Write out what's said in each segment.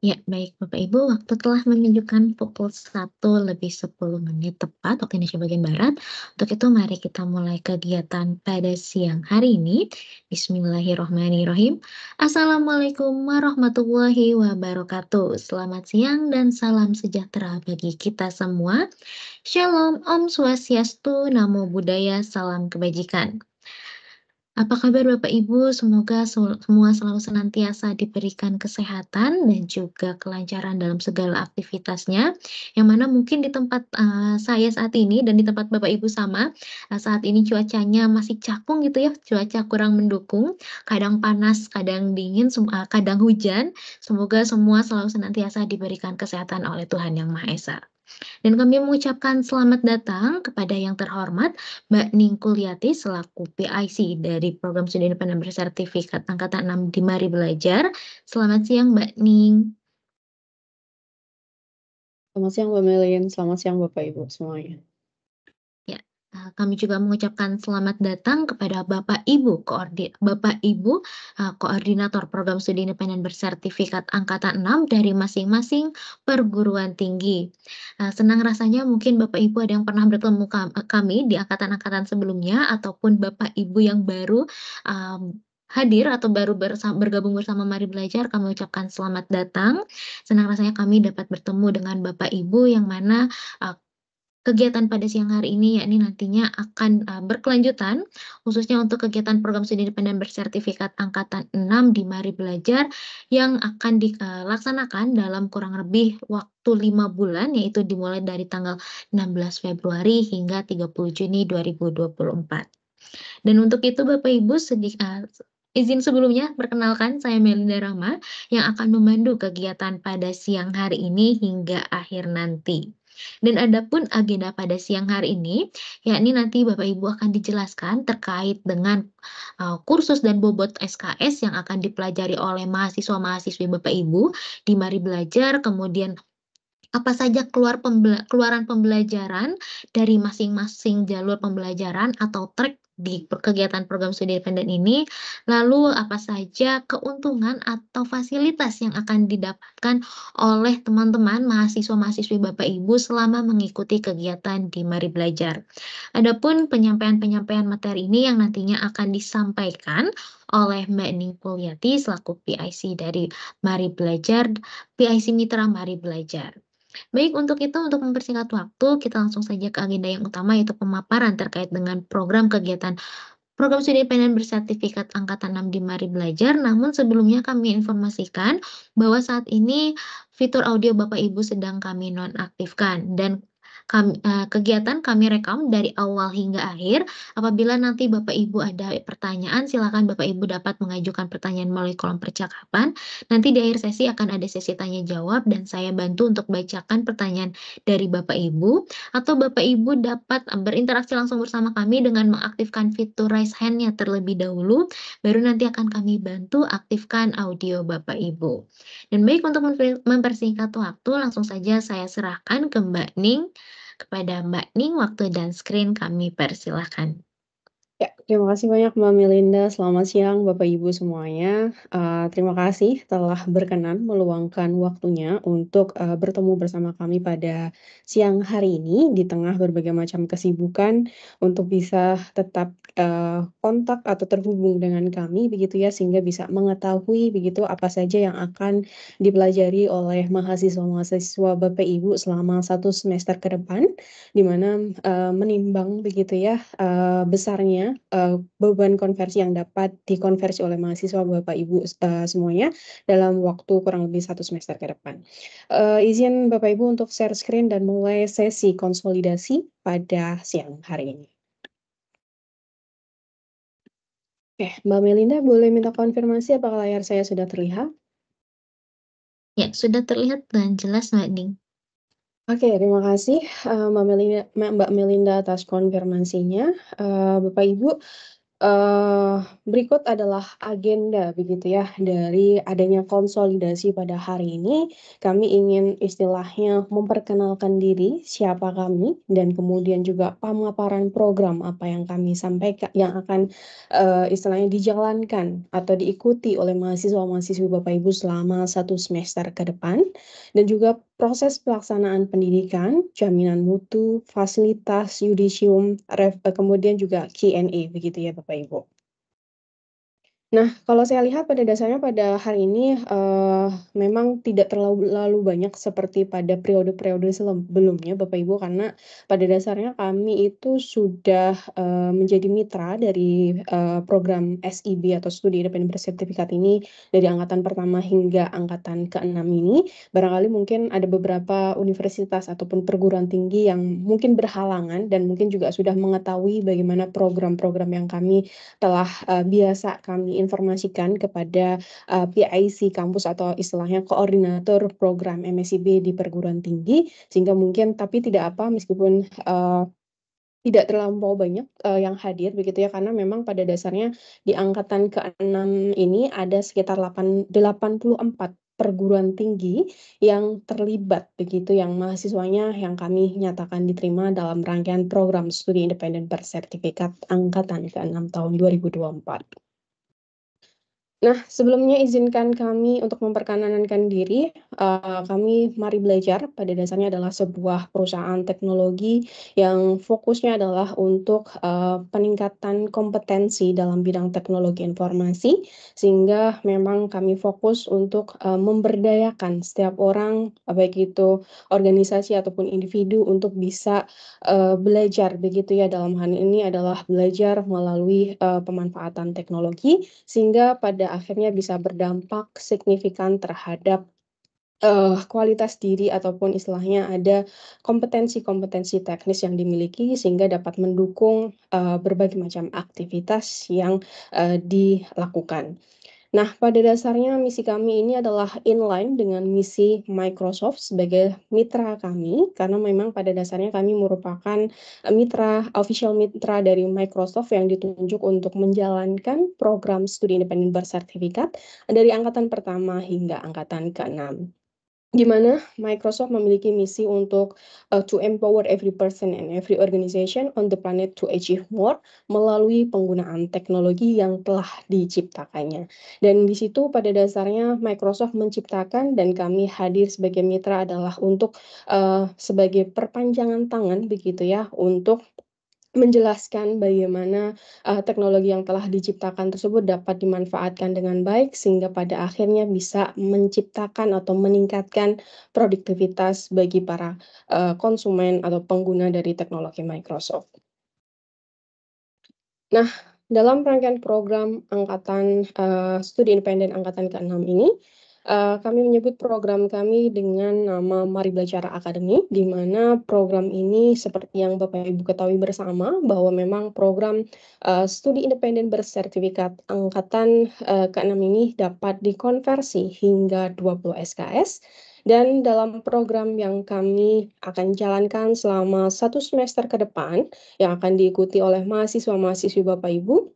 Ya, baik Bapak Ibu, waktu telah menunjukkan pukul 1 lebih 10 menit tepat waktu Indonesia bagian Barat. Untuk itu mari kita mulai kegiatan pada siang hari ini. Bismillahirrohmanirrohim. Assalamualaikum warahmatullahi wabarakatuh. Selamat siang dan salam sejahtera bagi kita semua. Shalom, Om Swastiastu, Namo Buddhaya, Salam Kebajikan. Apa kabar Bapak Ibu? Semoga semua selalu senantiasa diberikan kesehatan dan juga kelancaran dalam segala aktivitasnya. Yang mana mungkin di tempat saya saat ini dan di tempat Bapak Ibu sama, saat ini cuacanya masih cakung gitu ya, cuaca kurang mendukung, kadang panas, kadang dingin, kadang hujan. Semoga semua selalu senantiasa diberikan kesehatan oleh Tuhan Yang Maha Esa. Dan kami mengucapkan selamat datang kepada yang terhormat Mbak Ning Kuliati selaku PIC dari Program Studi Independen Bersertifikat Angkatan 6 di Mari Belajar. Selamat siang Mbak Ning. Selamat siang Mbak Melin, selamat siang Bapak Ibu semuanya. Ya, kami juga mengucapkan selamat datang kepada Bapak Ibu Koordinator Program Studi Independen Bersertifikat Angkatan 6 dari masing-masing perguruan tinggi. Senang rasanya mungkin Bapak Ibu ada yang pernah bertemu kami di angkatan-angkatan sebelumnya ataupun Bapak Ibu yang baru hadir atau baru bergabung bersama Mari Belajar, kami ucapkan selamat datang. Senang rasanya kami dapat bertemu dengan Bapak Ibu yang mana kegiatan pada siang hari ini yakni nantinya akan berkelanjutan khususnya untuk kegiatan program studi independen bersertifikat angkatan 6 di Mari Belajar yang akan dilaksanakan dalam kurang lebih waktu 5 bulan, yaitu dimulai dari tanggal 16 Februari hingga 30 Juni 2024. Dan untuk itu Bapak Ibu izin sebelumnya perkenalkan saya Melinda Rahma yang akan memandu kegiatan pada siang hari ini hingga akhir nanti. Dan adapun agenda pada siang hari ini, yakni nanti Bapak Ibu akan dijelaskan terkait dengan kursus dan bobot SKS yang akan dipelajari oleh mahasiswa-mahasiswi Bapak Ibu di Mari Belajar, kemudian apa saja keluaran pembelajaran dari masing-masing jalur pembelajaran atau track di kegiatan program studi independen ini, lalu apa saja keuntungan atau fasilitas yang akan didapatkan oleh teman-teman mahasiswa-mahasiswi Bapak Ibu selama mengikuti kegiatan di Mari Belajar. Adapun penyampaian-penyampaian materi ini yang nantinya akan disampaikan oleh Mbak Ning Kuliati selaku PIC dari Mari Belajar, PIC Mitra Mari Belajar. Baik, untuk itu, untuk mempersingkat waktu, kita langsung saja ke agenda yang utama, yaitu pemaparan terkait dengan program kegiatan Program Studi Independen Bersertifikat Angkatan 6 di Mari Belajar. Namun sebelumnya kami informasikan bahwa saat ini fitur audio Bapak Ibu sedang kami nonaktifkan dan kegiatan kami rekam dari awal hingga akhir. Apabila nanti Bapak Ibu ada pertanyaan, silakan Bapak Ibu dapat mengajukan pertanyaan melalui kolom percakapan. Nanti di akhir sesi akan ada sesi tanya jawab dan saya bantu untuk bacakan pertanyaan dari Bapak Ibu, atau Bapak Ibu dapat berinteraksi langsung bersama kami dengan mengaktifkan fitur raise hand-nya terlebih dahulu, baru nanti akan kami bantu aktifkan audio Bapak Ibu. Dan baik, untuk mempersingkat waktu, langsung saja saya serahkan ke Mbak Ning. Kepada Mbak Ning, waktu dan screen kami persilahkan. Ya, terima kasih banyak Mbak Melinda. Selamat siang Bapak Ibu semuanya. Terima kasih telah berkenan meluangkan waktunya untuk bertemu bersama kami pada siang hari ini di tengah berbagai macam kesibukan untuk bisa tetap kontak atau terhubung dengan kami begitu ya, sehingga bisa mengetahui begitu apa saja yang akan dipelajari oleh mahasiswa-mahasiswa Bapak Ibu selama 1 semester ke depan, di mana menimbang begitu ya besarnya beban konversi yang dapat dikonversi oleh mahasiswa Bapak Ibu semuanya dalam waktu kurang lebih 1 semester ke depan. Izin Bapak Ibu untuk share screen dan mulai sesi konsolidasi pada siang hari ini. Oke, Mbak Melinda boleh minta konfirmasi apakah layar saya sudah terlihat? Ya, sudah terlihat dan jelas Mbak Ning. Oke, terima kasih Mbak Melinda atas konfirmasinya. Bapak Ibu, Berikut adalah agenda begitu ya, dari adanya konsolidasi pada hari ini. Kami ingin istilahnya memperkenalkan diri, siapa kami, dan kemudian juga pemaparan program apa yang kami sampaikan yang akan, istilahnya dijalankan atau diikuti oleh mahasiswa-mahasiswi Bapak Ibu selama 1 semester ke depan, dan juga proses pelaksanaan pendidikan, jaminan mutu, fasilitas, yudisium, kemudian juga Q&A begitu ya Bapak Ibu. Nah, kalau saya lihat pada dasarnya pada hari ini, memang tidak terlalu banyak seperti pada periode-periode sebelumnya Bapak Ibu, karena pada dasarnya kami itu sudah, menjadi mitra dari, program SIB atau Studi Independen Bersertifikat ini dari angkatan pertama hingga angkatan ke-6 ini. Barangkali mungkin ada beberapa universitas ataupun perguruan tinggi yang mungkin berhalangan dan mungkin juga sudah mengetahui bagaimana program-program yang kami telah, biasa kami informasikan kepada, PIC kampus atau istilahnya koordinator program MSIB di perguruan tinggi, sehingga mungkin tapi tidak apa meskipun, tidak terlampau banyak, yang hadir begitu ya, karena memang pada dasarnya di angkatan ke-6 ini ada sekitar 84 perguruan tinggi yang terlibat begitu, yang mahasiswanya yang kami nyatakan diterima dalam rangkaian program studi independen bersertifikat angkatan ke-6 tahun 2024. Nah, sebelumnya izinkan kami untuk memperkenalkan diri, kami Mari Belajar pada dasarnya adalah sebuah perusahaan teknologi yang fokusnya adalah untuk, peningkatan kompetensi dalam bidang teknologi informasi, sehingga memang kami fokus untuk, memberdayakan setiap orang, baik itu organisasi ataupun individu untuk bisa, belajar begitu ya, dalam hal ini adalah belajar melalui, pemanfaatan teknologi, sehingga pada akhirnya bisa berdampak signifikan terhadap, kualitas diri ataupun istilahnya ada kompetensi-kompetensi teknis yang dimiliki sehingga dapat mendukung, berbagai macam aktivitas yang, dilakukan. Nah, pada dasarnya misi kami ini adalah inline dengan misi Microsoft sebagai mitra kami, karena memang pada dasarnya kami merupakan, official mitra dari Microsoft yang ditunjuk untuk menjalankan program studi independen bersertifikat dari angkatan pertama hingga angkatan ke-6. Di mana Microsoft memiliki misi untuk, to empower every person and every organization on the planet to achieve more melalui penggunaan teknologi yang telah diciptakannya. Dan di situ pada dasarnya Microsoft menciptakan dan kami hadir sebagai mitra adalah untuk, sebagai perpanjangan tangan begitu ya, untuk menjelaskan bagaimana, teknologi yang telah diciptakan tersebut dapat dimanfaatkan dengan baik, sehingga pada akhirnya bisa menciptakan atau meningkatkan produktivitas bagi para, konsumen atau pengguna dari teknologi Microsoft. Nah, dalam rangkaian program angkatan, studi independen angkatan ke-6 ini, kami menyebut program kami dengan nama Mari Belajar Academy, di mana program ini seperti yang Bapak Ibu ketahui bersama bahwa memang program, studi independen bersertifikat angkatan, ke-6 ini dapat dikonversi hingga 20 SKS, dan dalam program yang kami akan jalankan selama 1 semester ke depan, yang akan diikuti oleh mahasiswa-mahasiswi Bapak Ibu,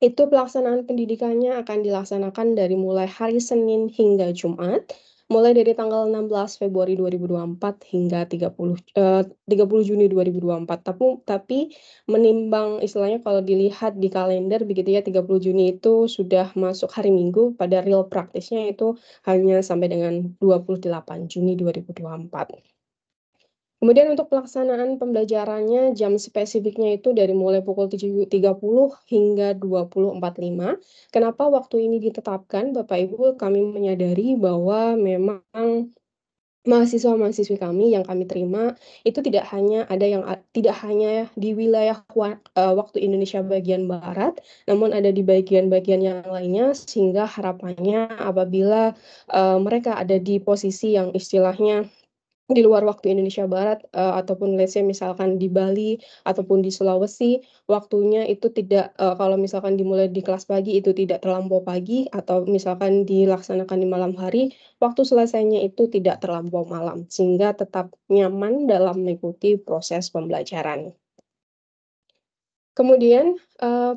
itu pelaksanaan pendidikannya akan dilaksanakan dari mulai hari Senin hingga Jumat, mulai dari tanggal 16 Februari 2024 hingga 30 Juni 2024. Tapi menimbang istilahnya kalau dilihat di kalender begitu ya, 30 Juni itu sudah masuk hari Minggu, pada real praktisnya itu hanya sampai dengan 28 Juni 2024. Kemudian untuk pelaksanaan pembelajarannya, jam spesifiknya itu dari mulai pukul 7.30 hingga 20.45. Kenapa waktu ini ditetapkan, Bapak Ibu? Kami menyadari bahwa memang mahasiswa-mahasiswi kami yang kami terima, itu tidak hanya di wilayah waktu Indonesia bagian barat, namun ada di bagian-bagian yang lainnya, sehingga harapannya apabila, mereka ada di posisi yang istilahnya di luar waktu Indonesia Barat, ataupun let's say misalkan di Bali ataupun di Sulawesi, waktunya itu tidak, kalau misalkan dimulai di kelas pagi itu tidak terlampau pagi atau misalkan dilaksanakan di malam hari, waktu selesainya itu tidak terlampau malam, sehingga tetap nyaman dalam mengikuti proses pembelajaran. Kemudian,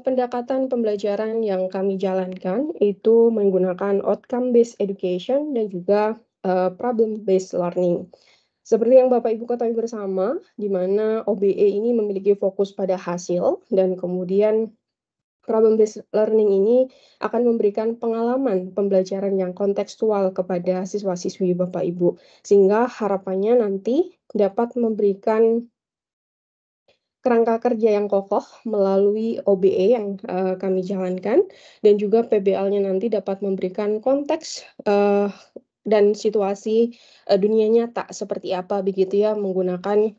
pendekatan pembelajaran yang kami jalankan itu menggunakan outcome based education dan juga, problem based learning. Seperti yang Bapak Ibu ketahui bersama, di mana OBE ini memiliki fokus pada hasil dan kemudian problem based learning ini akan memberikan pengalaman pembelajaran yang kontekstual kepada siswa-siswi Bapak Ibu, sehingga harapannya nanti dapat memberikan kerangka kerja yang kokoh melalui OBE yang, kami jalankan dan juga PBL-nya nanti dapat memberikan konteks, dan situasi, dunia nyata seperti apa begitu ya menggunakan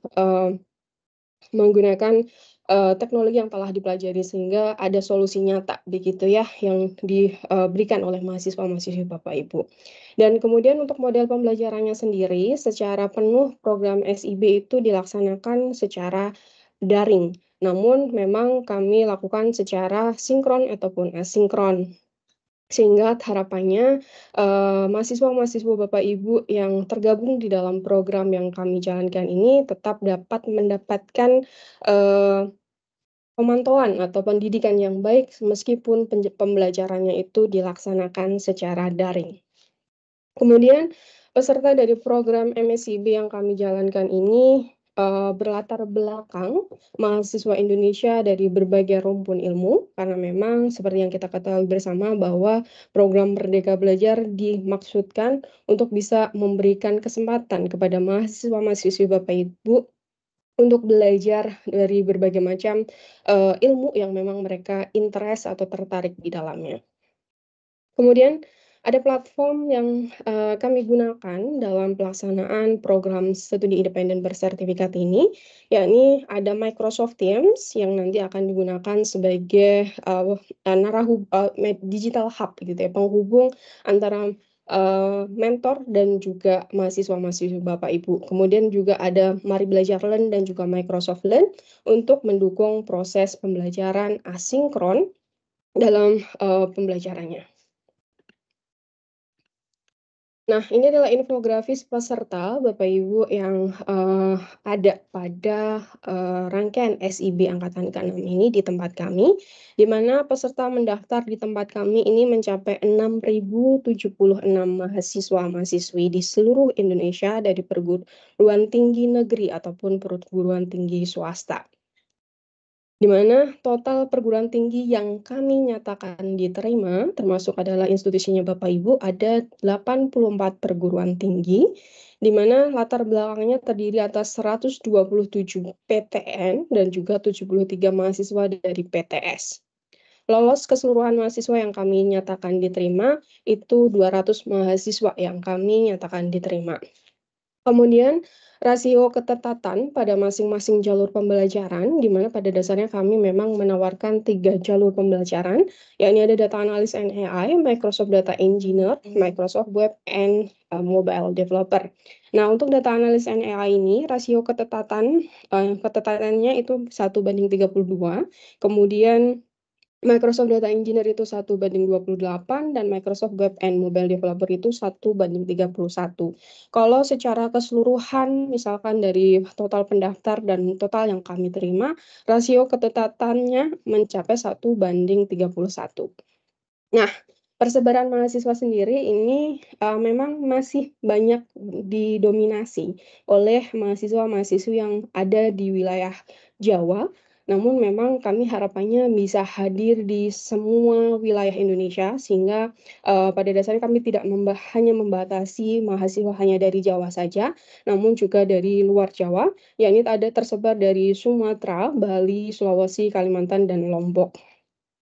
teknologi yang telah dipelajari sehingga ada solusi nyata begitu ya yang diberikan oleh mahasiswa-mahasiswi Bapak Ibu. Dan kemudian untuk model pembelajarannya sendiri secara penuh program SIB itu dilaksanakan secara daring, namun memang kami lakukan secara sinkron ataupun asinkron. Sehingga harapannya, mahasiswa-mahasiswa Bapak Ibu yang tergabung di dalam program yang kami jalankan ini tetap dapat mendapatkan, eee, pemantauan atau pendidikan yang baik meskipun pembelajarannya itu dilaksanakan secara daring. Kemudian, peserta dari program MSIB yang kami jalankan ini, berlatar belakang mahasiswa Indonesia dari berbagai rumpun ilmu, karena memang seperti yang kita ketahui bersama bahwa program Merdeka Belajar dimaksudkan untuk bisa memberikan kesempatan kepada mahasiswa-mahasiswi Bapak Ibu untuk belajar dari berbagai macam, ilmu yang memang mereka interest atau tertarik di dalamnya. Kemudian ada platform yang, kami gunakan dalam pelaksanaan program studi independen bersertifikat ini, yakni ada Microsoft Teams yang nanti akan digunakan sebagai, digital hub gitu ya, penghubung antara, mentor dan juga mahasiswa-mahasiswi Bapak Ibu. Kemudian juga ada Mari Belajar Learn dan juga Microsoft Learn untuk mendukung proses pembelajaran asinkron dalam, pembelajarannya. Nah, ini adalah infografis peserta Bapak Ibu yang, ada pada, rangkaian SIB angkatan ke-6 ini di tempat kami, di mana peserta mendaftar di tempat kami ini mencapai 6.076 mahasiswa-mahasiswi di seluruh Indonesia dari perguruan tinggi negeri ataupun perguruan tinggi swasta. Di mana total perguruan tinggi yang kami nyatakan diterima, termasuk adalah institusinya Bapak Ibu, ada 84 perguruan tinggi, di mana latar belakangnya terdiri atas 127 PTN dan juga 73 mahasiswa dari PTS. Lolos keseluruhan mahasiswa yang kami nyatakan diterima, itu 200 mahasiswa yang kami nyatakan diterima. Kemudian, rasio ketertatan pada masing-masing jalur pembelajaran, di mana pada dasarnya kami memang menawarkan 3 jalur pembelajaran, yakni ada Data Analysis and AI, Microsoft Data Engineer, Microsoft Web and Mobile Developer. Nah, untuk Data Analysis and AI ini, rasio ketetatannya itu 1:32, kemudian Microsoft Data Engineer itu 1:28 dan Microsoft Web and Mobile Developer itu 1:31. Kalau secara keseluruhan misalkan dari total pendaftar dan total yang kami terima, rasio ketetatannya mencapai 1:31. Nah, persebaran mahasiswa sendiri ini, memang masih banyak didominasi oleh mahasiswa-mahasiswi yang ada di wilayah Jawa, namun memang kami harapannya bisa hadir di semua wilayah Indonesia sehingga, pada dasarnya kami tidak hanya membatasi mahasiswa hanya dari Jawa saja, namun juga dari luar Jawa, yakni ada tersebar dari Sumatera, Bali, Sulawesi, Kalimantan, dan Lombok.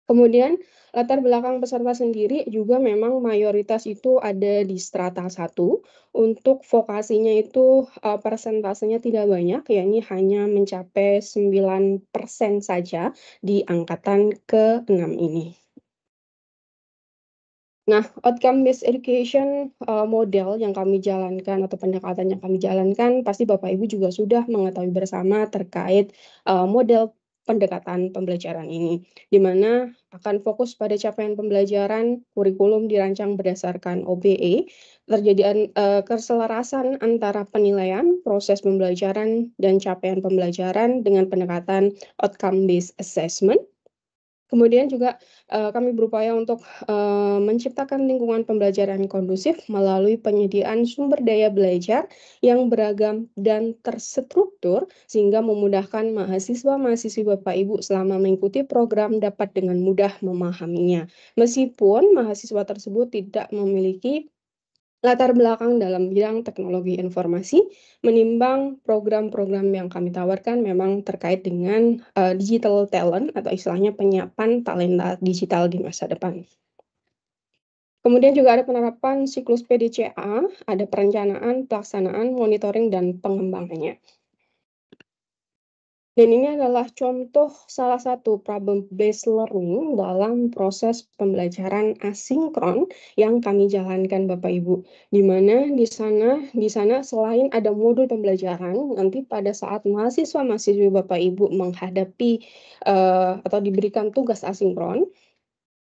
Kemudian, latar belakang peserta sendiri juga memang mayoritas itu ada di strata 1, untuk vokasinya itu, persentasenya tidak banyak, yakni hanya mencapai 9% saja di angkatan ke-6 ini. Nah, outcome based education, model yang kami jalankan atau pendekatan yang kami jalankan, pasti Bapak Ibu juga sudah mengetahui bersama terkait, model pendekatan pembelajaran ini, di mana akan fokus pada capaian pembelajaran, kurikulum dirancang berdasarkan OBE, keselarasan antara penilaian, proses pembelajaran, dan capaian pembelajaran dengan pendekatan outcome based assessment. Kemudian juga, kami berupaya untuk, menciptakan lingkungan pembelajaran yang kondusif melalui penyediaan sumber daya belajar yang beragam dan terstruktur, sehingga memudahkan mahasiswa-mahasiswi Bapak Ibu selama mengikuti program dapat dengan mudah memahaminya. Meskipun mahasiswa tersebut tidak memiliki latar belakang dalam bidang teknologi informasi, menimbang program-program yang kami tawarkan memang terkait dengan, digital talent atau istilahnya penyiapan talenta digital di masa depan. Kemudian juga ada penerapan siklus PDCA, ada perencanaan, pelaksanaan, monitoring, dan pengembangannya. Dan ini adalah contoh salah satu problem based learning dalam proses pembelajaran asinkron yang kami jalankan Bapak Ibu. Di mana di sana selain ada modul pembelajaran, nanti pada saat mahasiswa-mahasiswi Bapak Ibu menghadapi, atau diberikan tugas asinkron,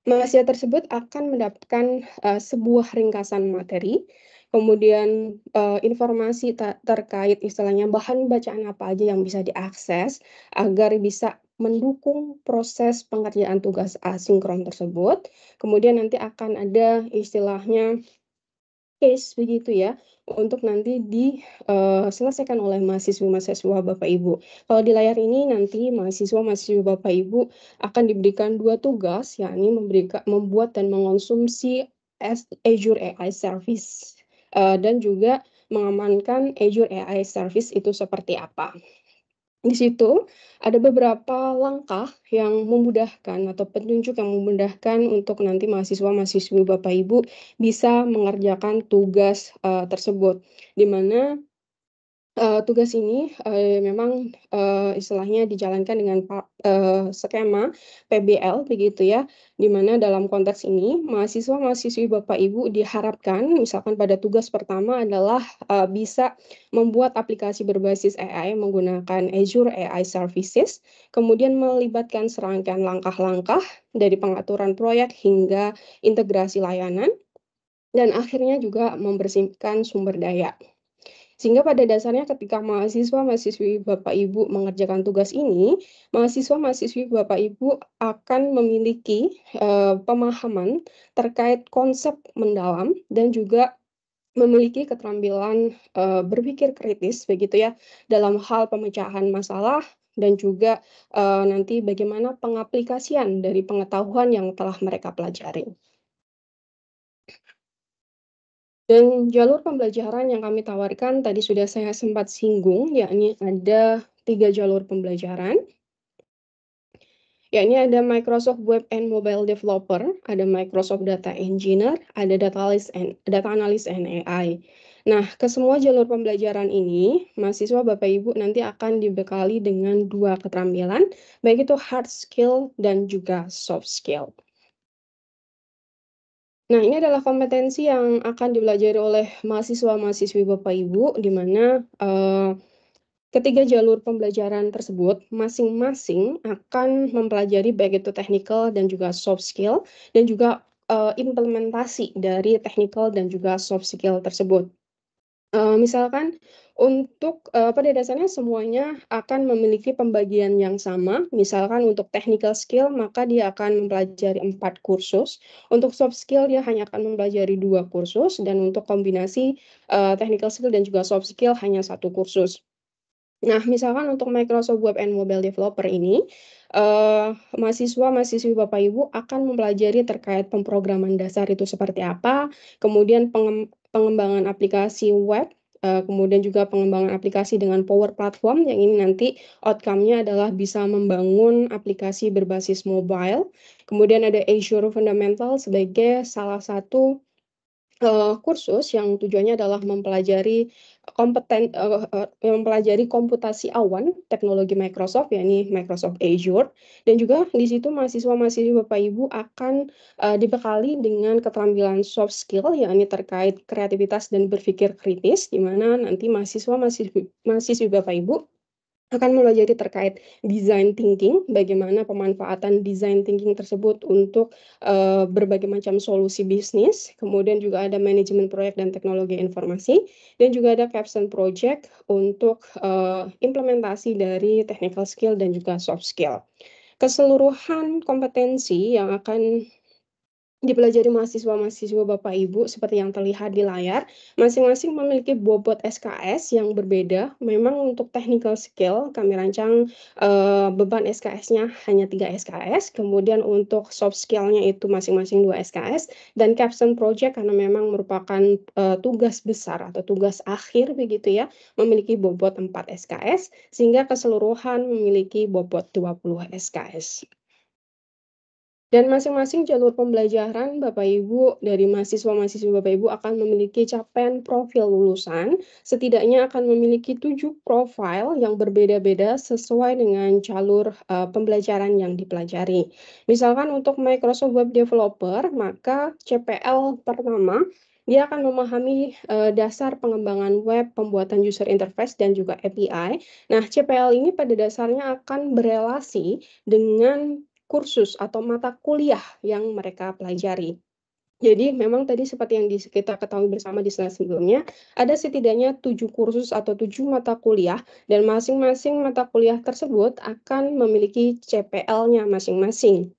mahasiswa tersebut akan mendapatkan, sebuah ringkasan materi, kemudian, informasi terkait istilahnya bahan bacaan apa aja yang bisa diakses, agar bisa mendukung proses pengerjaan tugas asinkron tersebut. Kemudian nanti akan ada istilahnya case begitu ya, untuk nanti selesaikan oleh mahasiswa Bapak Ibu. Kalau di layar ini nanti mahasiswa-mahasiswi Bapak Ibu akan diberikan 2 tugas, yakni membuat dan mengonsumsi Azure AI Service, dan juga mengamankan Azure AI Service itu seperti apa. Di situ ada beberapa langkah yang memudahkan atau petunjuk yang memudahkan untuk nanti mahasiswa-mahasiswi Bapak Ibu bisa mengerjakan tugas, tersebut. Di mana tugas ini, memang, istilahnya dijalankan dengan skema PBL begitu ya, di mana dalam konteks ini mahasiswa-mahasiswi Bapak Ibu diharapkan misalkan pada tugas pertama adalah, bisa membuat aplikasi berbasis AI menggunakan Azure AI Services, kemudian melibatkan serangkaian langkah-langkah dari pengaturan proyek hingga integrasi layanan, dan akhirnya juga membersihkan sumber daya. Sehingga pada dasarnya ketika mahasiswa-mahasiswi Bapak Ibu mengerjakan tugas ini, mahasiswa-mahasiswi Bapak Ibu akan memiliki, pemahaman terkait konsep mendalam dan juga memiliki keterampilan, berpikir kritis begitu ya, dalam hal pemecahan masalah dan juga, nanti bagaimana pengaplikasian dari pengetahuan yang telah mereka pelajari. Dan jalur pembelajaran yang kami tawarkan tadi sudah saya sempat singgung, yakni ada 3 jalur pembelajaran, yakni ada Microsoft Web and Mobile Developer, ada Microsoft Data Engineer, ada Data Analyst and AI. Nah, ke semua jalur pembelajaran ini, mahasiswa Bapak Ibu nanti akan dibekali dengan 2 keterampilan, baik itu hard skill dan juga soft skill. Nah, ini adalah kompetensi yang akan dipelajari oleh mahasiswa-mahasiswi Bapak Ibu, di mana, ketiga jalur pembelajaran tersebut masing-masing akan mempelajari baik itu technical dan juga soft skill, dan juga, implementasi dari technical dan juga soft skill tersebut. Misalkan untuk, pada dasarnya semuanya akan memiliki pembagian yang sama, misalkan untuk technical skill maka dia akan mempelajari 4 kursus, untuk soft skill dia hanya akan mempelajari 2 kursus, dan untuk kombinasi, technical skill dan juga soft skill hanya 1 kursus. Nah, misalkan untuk Microsoft Web and Mobile Developer ini, mahasiswa-mahasiswi Bapak Ibu akan mempelajari terkait pemrograman dasar itu seperti apa, kemudian pengembangan aplikasi web, kemudian juga pengembangan aplikasi dengan Power Platform yang ini nanti outcome-nya adalah bisa membangun aplikasi berbasis mobile. Kemudian ada Azure Fundamental sebagai salah satu kursus yang tujuannya adalah mempelajari komputasi awan teknologi Microsoft, yakni Microsoft Azure, dan juga di situ mahasiswa-mahasiswi Bapak Ibu akan, dibekali dengan keterampilan soft skill, yakni terkait kreativitas dan berpikir kritis, di mana nanti mahasiswa-mahasiswi mahasiswi Bapak Ibu akan mempelajari terkait design thinking, bagaimana pemanfaatan design thinking tersebut untuk berbagai macam solusi bisnis, kemudian juga ada manajemen proyek dan teknologi informasi, dan juga ada capstone project untuk implementasi dari technical skill dan juga soft skill. Keseluruhan kompetensi yang akan dipelajari mahasiswa-mahasiswa Bapak Ibu seperti yang terlihat di layar, masing-masing memiliki bobot SKS yang berbeda. Memang untuk technical skill kami rancang beban SKS-nya hanya 3 SKS, kemudian untuk soft skill-nya itu masing-masing 2 SKS, dan capstone project karena memang merupakan tugas besar atau tugas akhir begitu ya, memiliki bobot 4 SKS, sehingga keseluruhan memiliki bobot 20 SKS. Dan masing-masing jalur pembelajaran Bapak Ibu dari mahasiswa-mahasiswa Bapak Ibu akan memiliki capaian profil lulusan, setidaknya akan memiliki 7 profil yang berbeda-beda sesuai dengan jalur pembelajaran yang dipelajari. Misalkan untuk Microsoft Web Developer, maka CPL pertama dia akan memahami dasar pengembangan web, pembuatan user interface, dan juga API. Nah, CPL ini pada dasarnya akan berelasi dengan kursus atau mata kuliah yang mereka pelajari. Jadi memang tadi seperti yang kita ketahui bersama di slide sebelumnya, ada setidaknya 7 kursus atau 7 mata kuliah, dan masing-masing mata kuliah tersebut akan memiliki CPL-nya masing-masing.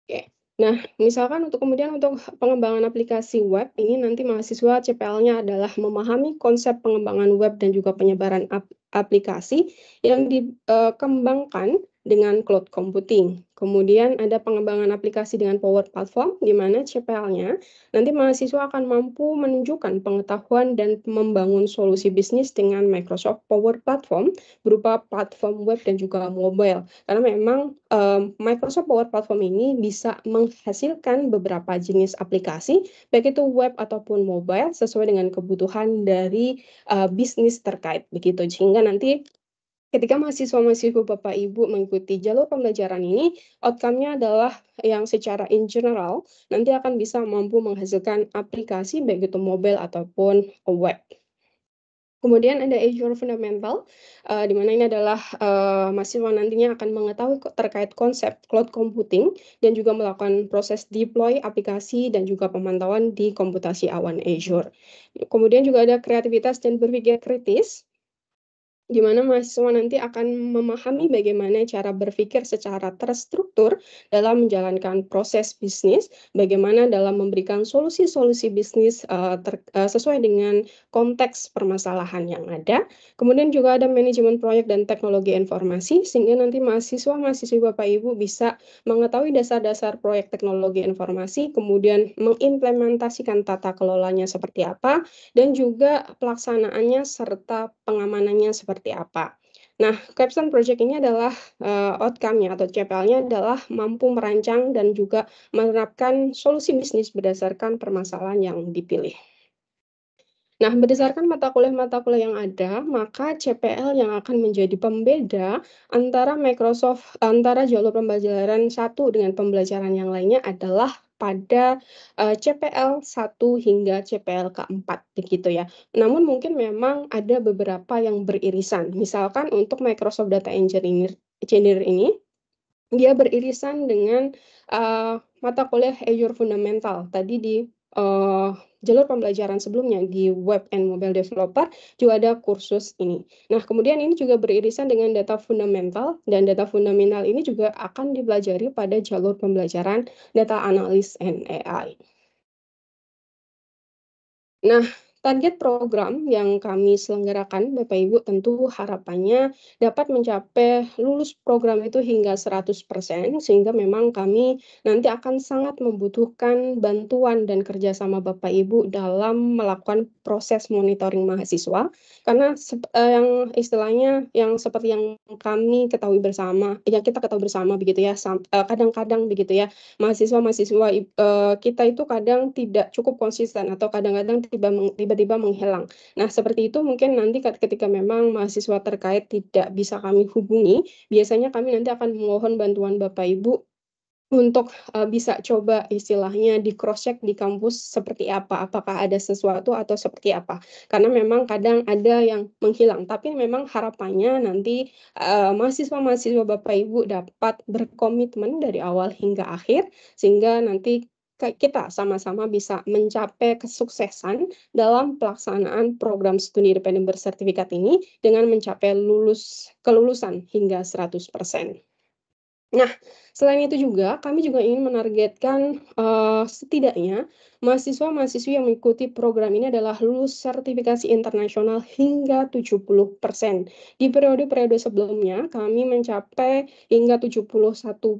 Oke. Nah, misalkan kemudian untuk pengembangan aplikasi web, ini nanti mahasiswa CPL-nya adalah memahami konsep pengembangan web dan juga penyebaran aplikasi yang dikembangkan dengan cloud computing. Kemudian ada pengembangan aplikasi dengan Power Platform, di mana CPL-nya nanti mahasiswa akan mampu menunjukkan pengetahuan dan membangun solusi bisnis dengan Microsoft Power Platform berupa platform web dan juga mobile. Karena memang Microsoft Power Platform ini bisa menghasilkan beberapa jenis aplikasi, baik itu web ataupun mobile, sesuai dengan kebutuhan dari bisnis terkait begitu. Sehingga nanti ketika mahasiswa-mahasiswa Bapak Ibu mengikuti jalur pembelajaran ini, outcome-nya adalah yang secara in general nanti akan bisa mampu menghasilkan aplikasi baik itu mobile ataupun web. Kemudian ada Azure Fundamental, di mana ini adalah mahasiswa nantinya akan mengetahui terkait konsep cloud computing dan juga melakukan proses deploy aplikasi dan juga pemantauan di komputasi awan Azure. Kemudian juga ada kreativitas dan berpikir kritis, di mana mahasiswa nanti akan memahami bagaimana cara berpikir secara terstruktur dalam menjalankan proses bisnis, bagaimana dalam memberikan solusi-solusi bisnis sesuai dengan konteks permasalahan yang ada. Kemudian juga ada manajemen proyek dan teknologi informasi, sehingga nanti mahasiswa-mahasiswa Bapak Ibu bisa mengetahui dasar-dasar proyek teknologi informasi, kemudian mengimplementasikan tata kelolanya seperti apa, dan juga pelaksanaannya serta pengamanannya seperti apa. Nah, capstone project ini adalah outcome-nya atau CPL-nya adalah mampu merancang dan juga menerapkan solusi bisnis berdasarkan permasalahan yang dipilih. Nah, berdasarkan mata kuliah yang ada, maka CPL yang akan menjadi pembeda antara jalur pembelajaran satu dengan pembelajaran yang lainnya adalah pada CPL 1 hingga CPL keempat begitu ya. Namun mungkin memang ada beberapa yang beririsan. Misalkan untuk Microsoft Data Engineer ini, dia beririsan dengan mata kuliah Azure Fundamental. Tadi di jalur pembelajaran sebelumnya di Web and Mobile Developer juga ada kursus ini. Nah, kemudian ini juga beririsan dengan data fundamental, dan data fundamental ini juga akan dipelajari pada jalur pembelajaran Data Analysis and AI. Nah, target program yang kami selenggarakan, Bapak Ibu, tentu harapannya dapat mencapai lulus program itu hingga 100%, sehingga memang kami nanti akan sangat membutuhkan bantuan dan kerjasama Bapak Ibu dalam melakukan proses monitoring mahasiswa, karena yang istilahnya yang seperti yang kami ketahui bersama, yang kita ketahui bersama begitu ya, kadang-kadang begitu ya, mahasiswa-mahasiswa kita itu kadang tidak cukup konsisten atau kadang-kadang tiba-tiba menghilang. Nah, seperti itu mungkin nanti ketika memang mahasiswa terkait tidak bisa kami hubungi, biasanya kami nanti akan memohon bantuan Bapak Ibu untuk, bisa coba istilahnya di cross check di kampus seperti apa, apakah ada sesuatu atau seperti apa. Karena memang kadang ada yang menghilang, tapi memang harapannya nanti, mahasiswa-mahasiswa Bapak Ibu dapat berkomitmen dari awal hingga akhir, sehingga nanti kita sama-sama bisa mencapai kesuksesan dalam pelaksanaan program studi independen bersertifikat ini dengan mencapai kelulusan hingga 100%. Nah, selain itu juga, kami juga ingin menargetkan, setidaknya mahasiswa-mahasiswi yang mengikuti program ini adalah lulus sertifikasi internasional hingga 70%. Di periode-periode sebelumnya, kami mencapai hingga 71%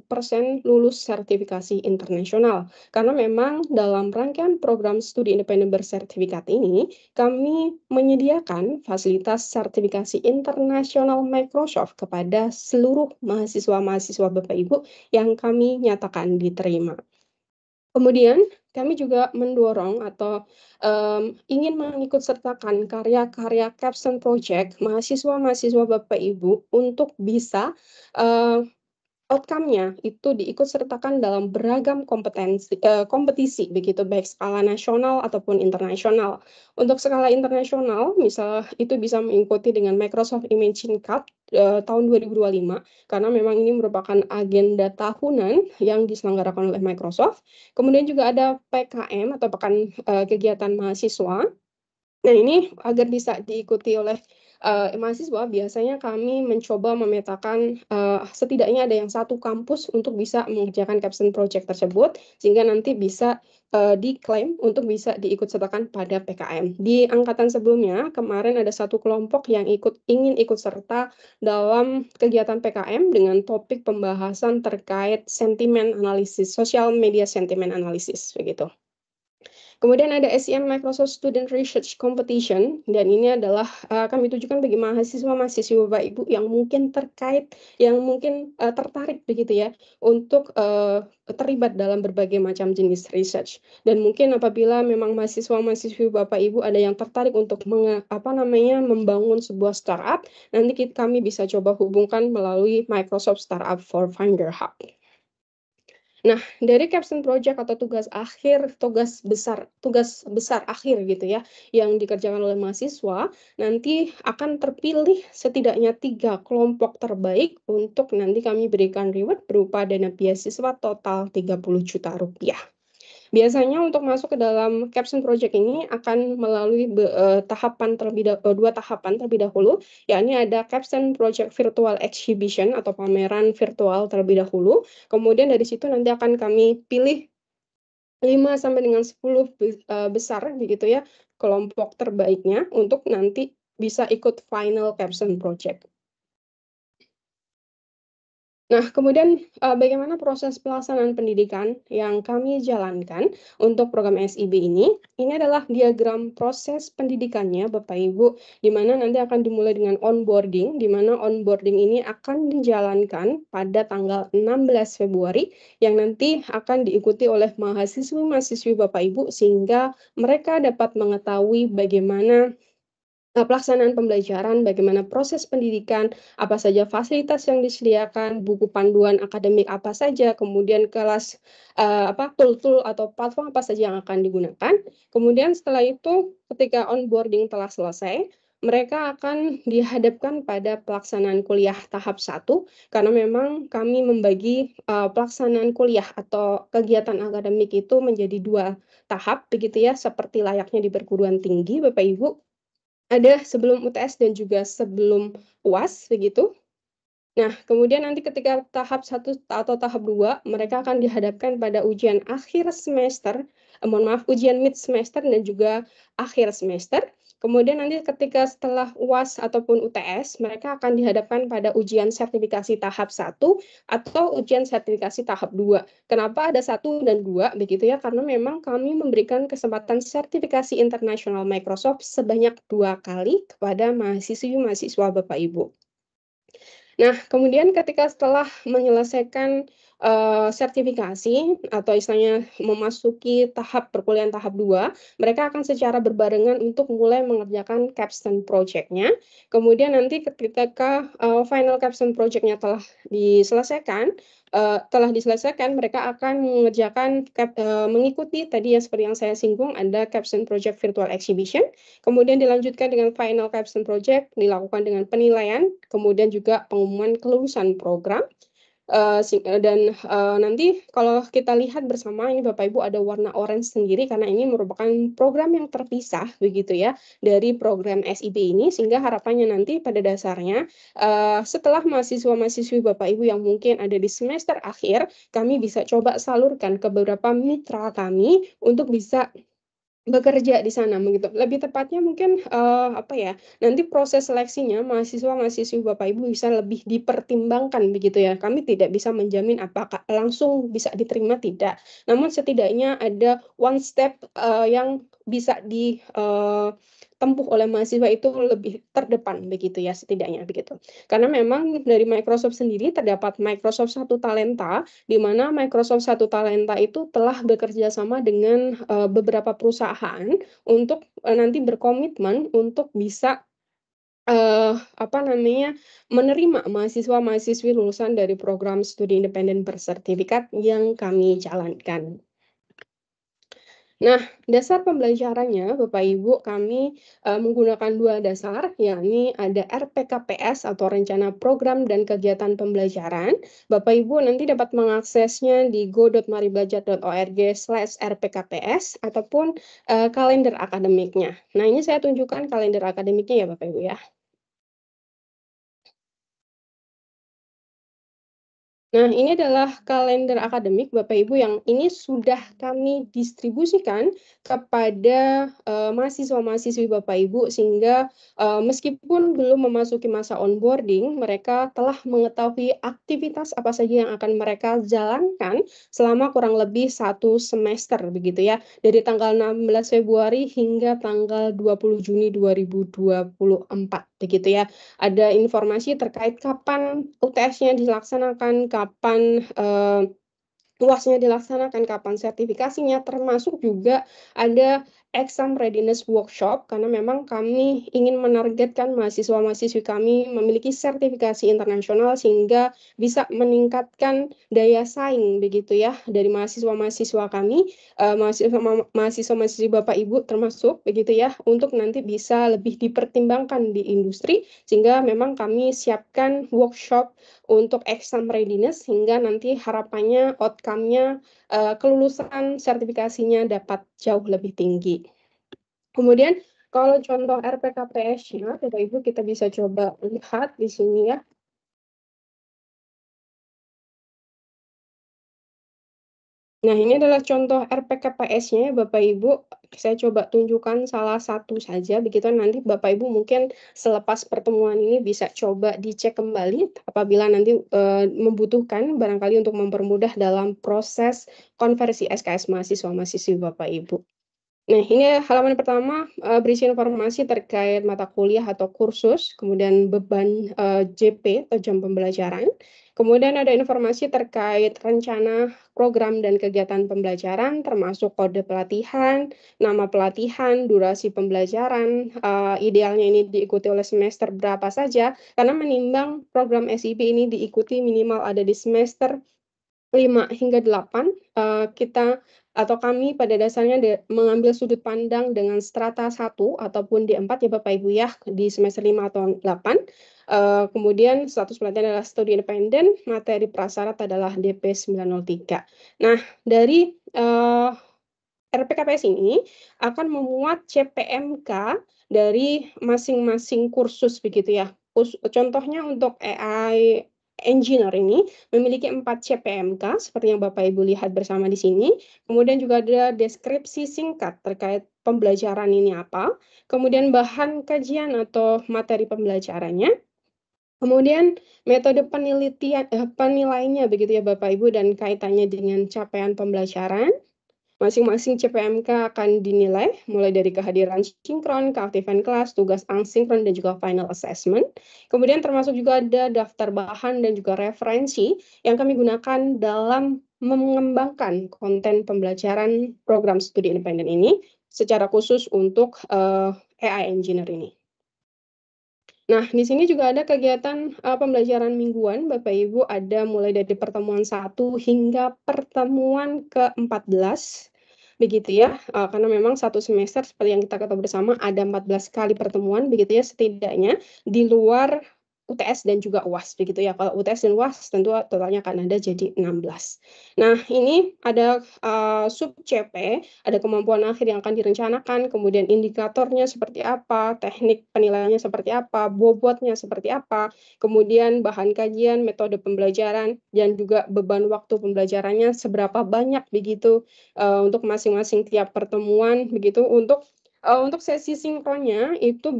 lulus sertifikasi internasional. Karena memang dalam rangkaian program studi independen bersertifikat ini, kami menyediakan fasilitas sertifikasi internasional Microsoft kepada seluruh mahasiswa-mahasiswa Bapak Ibu yang kami nyatakan diterima. Kemudian kami juga mendorong atau, ingin mengikut sertakan karya-karya capstone project mahasiswa-mahasiswa Bapak Ibu untuk bisa, eee outcome-nya itu diikut sertakan dalam beragam kompetisi begitu, baik skala nasional ataupun internasional. Untuk skala internasional, misal itu bisa mengikuti dengan Microsoft Imagine Cup, tahun 2025, karena memang ini merupakan agenda tahunan yang diselenggarakan oleh Microsoft. Kemudian juga ada PKM atau Pekan, Kegiatan Mahasiswa. Nah, ini agar bisa diikuti oleh, mahasiswa, biasanya kami mencoba memetakan, setidaknya ada yang satu kampus untuk bisa mengerjakan capstone project tersebut, sehingga nanti bisa, diklaim untuk bisa diikut sertakan pada PKM. Di angkatan sebelumnya, kemarin ada satu kelompok yang ingin ikut serta dalam kegiatan PKM dengan topik pembahasan terkait sentimen analisis, social media sentiment analysis, begitu. Kemudian ada SEM Microsoft Student Research Competition, dan ini adalah, kami tujukan bagi mahasiswa-mahasiswi Bapak Ibu yang mungkin, tertarik begitu ya, untuk, terlibat dalam berbagai macam jenis research. Dan mungkin apabila memang mahasiswa-mahasiswi Bapak Ibu ada yang tertarik untuk membangun sebuah startup, nanti kami bisa coba hubungkan melalui Microsoft Startup for Founder Hub. Nah, dari capstone project atau tugas besar akhir gitu ya, yang dikerjakan oleh mahasiswa, nanti akan terpilih setidaknya 3 kelompok terbaik untuk nanti kami berikan reward berupa dana beasiswa total Rp30 juta. Biasanya untuk masuk ke dalam capstone project ini akan melalui 2 tahapan terlebih dahulu, yakni ada capstone project virtual exhibition atau pameran virtual terlebih dahulu. Kemudian dari situ nanti akan kami pilih 5 sampai dengan 10 besar begitu ya, kelompok terbaiknya untuk nanti bisa ikut final capstone project. Nah, kemudian, bagaimana proses pelaksanaan pendidikan yang kami jalankan untuk program SIB ini? Ini adalah diagram proses pendidikannya, Bapak Ibu, di mana nanti akan dimulai dengan onboarding, di mana onboarding ini akan dijalankan pada tanggal 16 Februari, yang nanti akan diikuti oleh mahasiswa-mahasiswi Bapak Ibu, sehingga mereka dapat mengetahui bagaimana pelaksanaan pembelajaran, bagaimana proses pendidikan, apa saja fasilitas yang disediakan, buku panduan akademik apa saja, kemudian kelas, tool-tool atau platform apa saja yang akan digunakan. Kemudian setelah itu, ketika onboarding telah selesai, mereka akan dihadapkan pada pelaksanaan kuliah tahap 1, karena memang kami membagi, pelaksanaan kuliah atau kegiatan akademik itu menjadi 2 tahap begitu ya, seperti layaknya di perguruan tinggi, Bapak Ibu. Ada sebelum UTS dan juga sebelum UAS, begitu. Nah, kemudian nanti ketika tahap 1 atau tahap 2, mereka akan dihadapkan pada ujian akhir semester, ujian mid semester dan juga akhir semester. Kemudian nanti ketika setelah UAS ataupun UTS, mereka akan dihadapkan pada ujian sertifikasi tahap 1 atau ujian sertifikasi tahap 2. Kenapa ada 1 dan 2 begitu ya, karena memang kami memberikan kesempatan sertifikasi internasional Microsoft sebanyak 2 kali kepada mahasiswi-mahasiswa Bapak Ibu. Nah, kemudian ketika setelah menyelesaikan sertifikasi atau istilahnya memasuki tahap perkuliahan tahap 2, mereka akan secara berbarengan untuk mulai mengerjakan capstone project-nya. Kemudian nanti ketika, final capstone project-nya telah diselesaikan, mereka akan mengerjakan mengikuti tadi yang seperti yang saya singgung, ada capstone project virtual exhibition, kemudian dilanjutkan dengan final capstone project, dilakukan dengan penilaian, kemudian juga pengumuman kelulusan program. Nanti kalau kita lihat bersama ini Bapak Ibu ada warna orange sendiri karena ini merupakan program yang terpisah begitu ya dari program SIB ini, sehingga harapannya nanti pada dasarnya setelah mahasiswa-mahasiswi Bapak Ibu yang mungkin ada di semester akhir, kami bisa coba salurkan ke beberapa mitra kami untuk bisa bekerja di sana begitu. Lebih tepatnya mungkin, nanti proses seleksinya mahasiswa-mahasiswi Bapak Ibu bisa lebih dipertimbangkan begitu ya. Kami tidak bisa menjamin apakah langsung bisa diterima, tidak. Namun setidaknya ada one step, yang bisa tempuh oleh mahasiswa itu lebih terdepan begitu ya, setidaknya begitu. Karena memang dari Microsoft sendiri terdapat Microsoft Satu Talenta, di mana Microsoft Satu Talenta itu telah bekerja sama dengan beberapa perusahaan untuk nanti berkomitmen untuk bisa menerima mahasiswa-mahasiswi lulusan dari program studi independen bersertifikat yang kami jalankan. Nah, dasar pembelajarannya Bapak Ibu kami menggunakan 2 dasar, yakni ada RPKPS atau Rencana Program dan Kegiatan Pembelajaran. Bapak Ibu nanti dapat mengaksesnya di go.maribelajar.org/rpkps ataupun kalender akademiknya. Nah, ini saya tunjukkan kalender akademiknya ya Bapak Ibu ya. Nah, ini adalah kalender akademik Bapak Ibu yang ini sudah kami distribusikan kepada mahasiswa-mahasiswi Bapak Ibu sehingga meskipun belum memasuki masa onboarding, mereka telah mengetahui aktivitas apa saja yang akan mereka jalankan selama kurang lebih 1 semester begitu ya, dari tanggal 16 Februari hingga tanggal 20 Juni 2024 begitu ya. Ada informasi terkait kapan UTS-nya dilaksanakan, kapan UAS-nya dilaksanakan, kapan sertifikasinya, termasuk juga ada exam readiness workshop, karena memang kami ingin menargetkan mahasiswa-mahasiswi kami memiliki sertifikasi internasional sehingga bisa meningkatkan daya saing begitu ya dari mahasiswa-mahasiswa kami, mahasiswa-mahasiswi Bapak Ibu termasuk begitu ya, untuk nanti bisa lebih dipertimbangkan di industri, sehingga memang kami siapkan workshop untuk exam readiness hingga nanti harapannya outcome-nya kelulusan sertifikasinya dapat jauh lebih tinggi. Kemudian kalau contoh RPKPS-nya, Bapak Ibu kita bisa coba lihat di sini ya. Nah, ini adalah contoh RPKPS-nya ya Bapak Ibu. Saya coba tunjukkan salah satu saja, begitu nanti Bapak Ibu mungkin selepas pertemuan ini bisa coba dicek kembali apabila nanti membutuhkan barangkali untuk mempermudah dalam proses konversi SKS mahasiswa-mahasiswi Bapak Ibu. Nah, ini halaman pertama berisi informasi terkait mata kuliah atau kursus, kemudian beban JP atau jam pembelajaran. Kemudian ada informasi terkait rencana program dan kegiatan pembelajaran, termasuk kode pelatihan, nama pelatihan, durasi pembelajaran, idealnya ini diikuti oleh semester berapa saja, karena menimbang program SIB ini diikuti minimal ada di semester 5 hingga 8, kita atau kami pada dasarnya mengambil sudut pandang dengan strata 1 ataupun D4 ya Bapak Ibu ya, di semester 5 atau 8. Kemudian status pelatihan adalah studi independen, materi prasyarat adalah DP 903. Nah, dari RPKPS ini akan memuat CPMK dari masing-masing kursus begitu ya. Contohnya untuk AI Engineer ini memiliki 4 CPMK seperti yang Bapak Ibu lihat bersama di sini. Kemudian juga ada deskripsi singkat terkait pembelajaran ini apa, kemudian bahan kajian atau materi pembelajarannya, kemudian metode penilaiannya begitu ya Bapak Ibu dan kaitannya dengan capaian pembelajaran. Masing-masing CPMK akan dinilai mulai dari kehadiran sinkron, keaktifan kelas, tugas asinkron, dan juga final assessment. Kemudian termasuk juga ada daftar bahan dan juga referensi yang kami gunakan dalam mengembangkan konten pembelajaran program studi independen ini secara khusus untuk AI engineer ini. Nah, di sini juga ada kegiatan pembelajaran mingguan, Bapak Ibu, ada mulai dari pertemuan 1 hingga pertemuan ke-14, begitu ya. Karena memang satu semester seperti yang kita ketahui bersama ada 14 kali pertemuan, begitu ya, setidaknya di luar UTS dan juga UAS, begitu ya. Kalau UTS dan UAS tentu totalnya akan ada jadi 16. Nah, ini ada sub CP, ada kemampuan akhir yang akan direncanakan, kemudian indikatornya seperti apa, teknik penilaiannya seperti apa, bobotnya seperti apa, kemudian bahan kajian, metode pembelajaran, dan juga beban waktu pembelajarannya seberapa banyak begitu untuk masing-masing tiap pertemuan begitu. Untuk sesi sinkronnya itu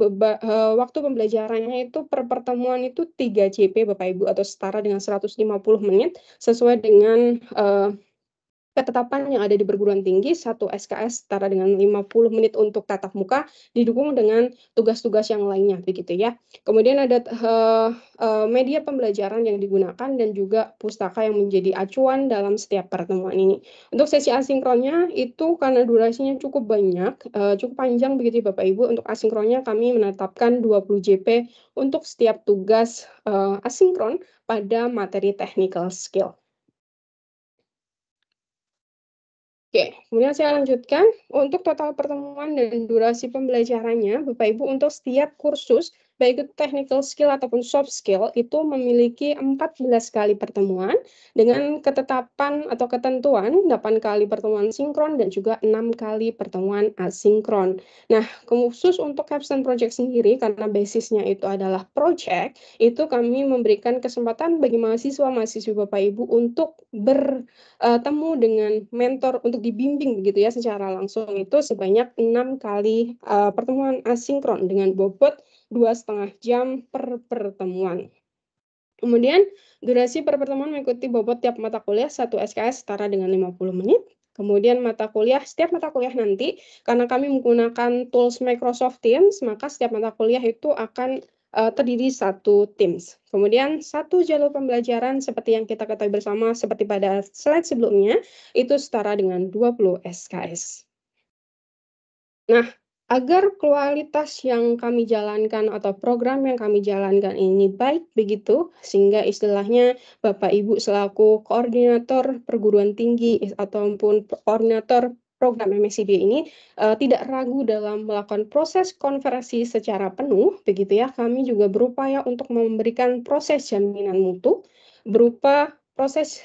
waktu pembelajarannya itu per pertemuan itu 3 JP Bapak Ibu atau setara dengan 150 menit sesuai dengan ketetapan yang ada di perguruan tinggi, 1 SKS setara dengan 50 menit untuk tatap muka, didukung dengan tugas-tugas yang lainnya, begitu ya. Kemudian ada media pembelajaran yang digunakan dan juga pustaka yang menjadi acuan dalam setiap pertemuan ini. Untuk sesi asinkronnya itu karena durasinya cukup banyak, cukup panjang begitu ya Bapak Ibu, untuk asinkronnya kami menetapkan 20 JP untuk setiap tugas asinkron pada materi technical skill. Oke, kemudian saya lanjutkan. Untuk total pertemuan dan durasi pembelajarannya, Bapak Ibu, untuk setiap kursus, baik itu technical skill ataupun soft skill, itu memiliki 14 kali pertemuan dengan ketetapan atau ketentuan 8 kali pertemuan sinkron dan juga 6 kali pertemuan asinkron. Nah, khusus untuk capstone project sendiri, karena basisnya itu adalah project, itu kami memberikan kesempatan bagi mahasiswa-mahasiswi Bapak Ibu untuk temu dengan mentor untuk dibimbing begitu ya secara langsung itu sebanyak 6 kali pertemuan asinkron dengan bobot 2,5 jam per pertemuan. Kemudian durasi per pertemuan mengikuti bobot tiap mata kuliah 1 SKS setara dengan 50 menit. Kemudian setiap mata kuliah nanti, karena kami menggunakan tools Microsoft Teams, maka setiap mata kuliah itu akan terdiri satu Teams. Kemudian satu jalur pembelajaran seperti yang kita ketahui bersama, seperti pada slide sebelumnya, itu setara dengan 20 SKS. Nah, agar kualitas yang kami jalankan atau program yang kami jalankan ini baik begitu, sehingga istilahnya Bapak Ibu selaku koordinator perguruan tinggi ataupun koordinator program MSIB ini tidak ragu dalam melakukan proses konversi secara penuh, begitu ya. Kami juga berupaya untuk memberikan proses jaminan mutu berupa proses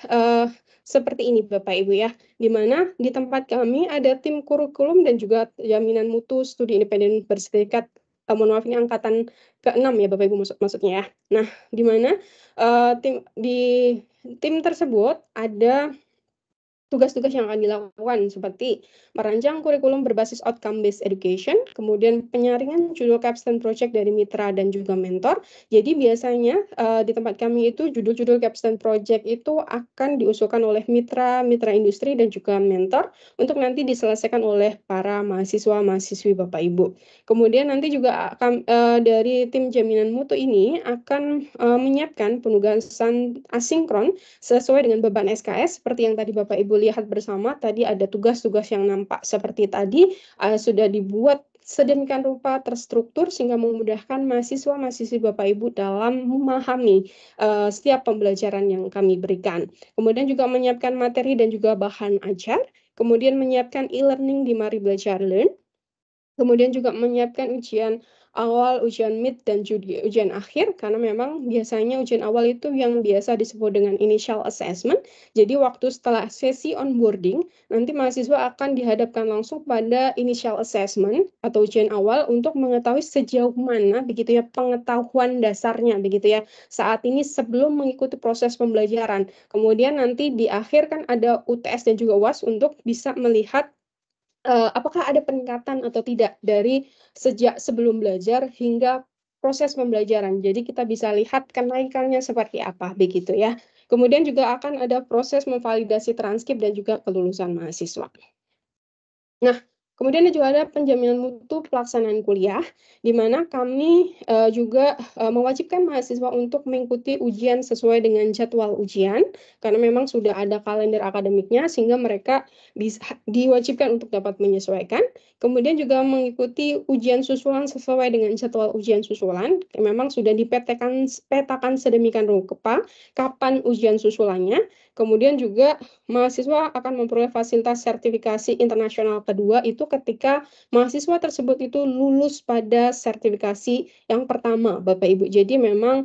seperti ini Bapak Ibu ya, di mana di tempat kami ada tim kurikulum dan juga jaminan mutu studi independen bersertifikat, mohon maaf ini angkatan ke-6 ya Bapak Ibu maksudnya ya. Nah, di mana tim tersebut ada tugas-tugas yang akan dilakukan seperti merancang kurikulum berbasis outcome based education, kemudian penyaringan judul capstone project dari mitra dan juga mentor. Jadi biasanya di tempat kami itu judul-judul capstone project itu akan diusulkan oleh mitra industri dan juga mentor untuk nanti diselesaikan oleh para mahasiswa-mahasiswi Bapak Ibu. Kemudian nanti juga akan dari tim jaminan mutu ini akan menyiapkan penugasan asinkron sesuai dengan beban SKS seperti yang tadi Bapak Ibu lihat bersama, tadi ada tugas-tugas yang nampak seperti tadi sudah dibuat sedemikian rupa terstruktur sehingga memudahkan mahasiswa-mahasiswi Bapak Ibu dalam memahami setiap pembelajaran yang kami berikan. Kemudian juga menyiapkan materi dan juga bahan ajar, kemudian menyiapkan e-learning di Mari Belajar Learn, kemudian juga menyiapkan ujian awal, ujian mid, dan ujian akhir, karena memang biasanya ujian awal itu yang biasa disebut dengan initial assessment. Jadi waktu setelah sesi onboarding, nanti mahasiswa akan dihadapkan langsung pada initial assessment atau ujian awal untuk mengetahui sejauh mana begitu ya pengetahuan dasarnya begitu ya saat ini sebelum mengikuti proses pembelajaran. Kemudian nanti di akhir kan ada UTS dan juga UAS untuk bisa melihat apakah ada peningkatan atau tidak dari sejak sebelum belajar hingga proses pembelajaran. Jadi kita bisa lihat kenaikannya seperti apa begitu ya. Kemudian juga akan ada proses memvalidasi transkrip dan juga kelulusan mahasiswa. Nah, kemudian juga ada penjaminan mutu pelaksanaan kuliah, di mana kami, juga, mewajibkan mahasiswa untuk mengikuti ujian sesuai dengan jadwal ujian, karena memang sudah ada kalender akademiknya sehingga mereka diwajibkan untuk dapat menyesuaikan. Kemudian juga mengikuti ujian susulan sesuai dengan jadwal ujian susulan, yang memang sudah petakan sedemikian rupa kapan ujian susulannya. Kemudian juga mahasiswa akan memperoleh fasilitas sertifikasi internasional kedua itu ketika mahasiswa tersebut itu lulus pada sertifikasi yang pertama, Bapak Ibu. Jadi memang,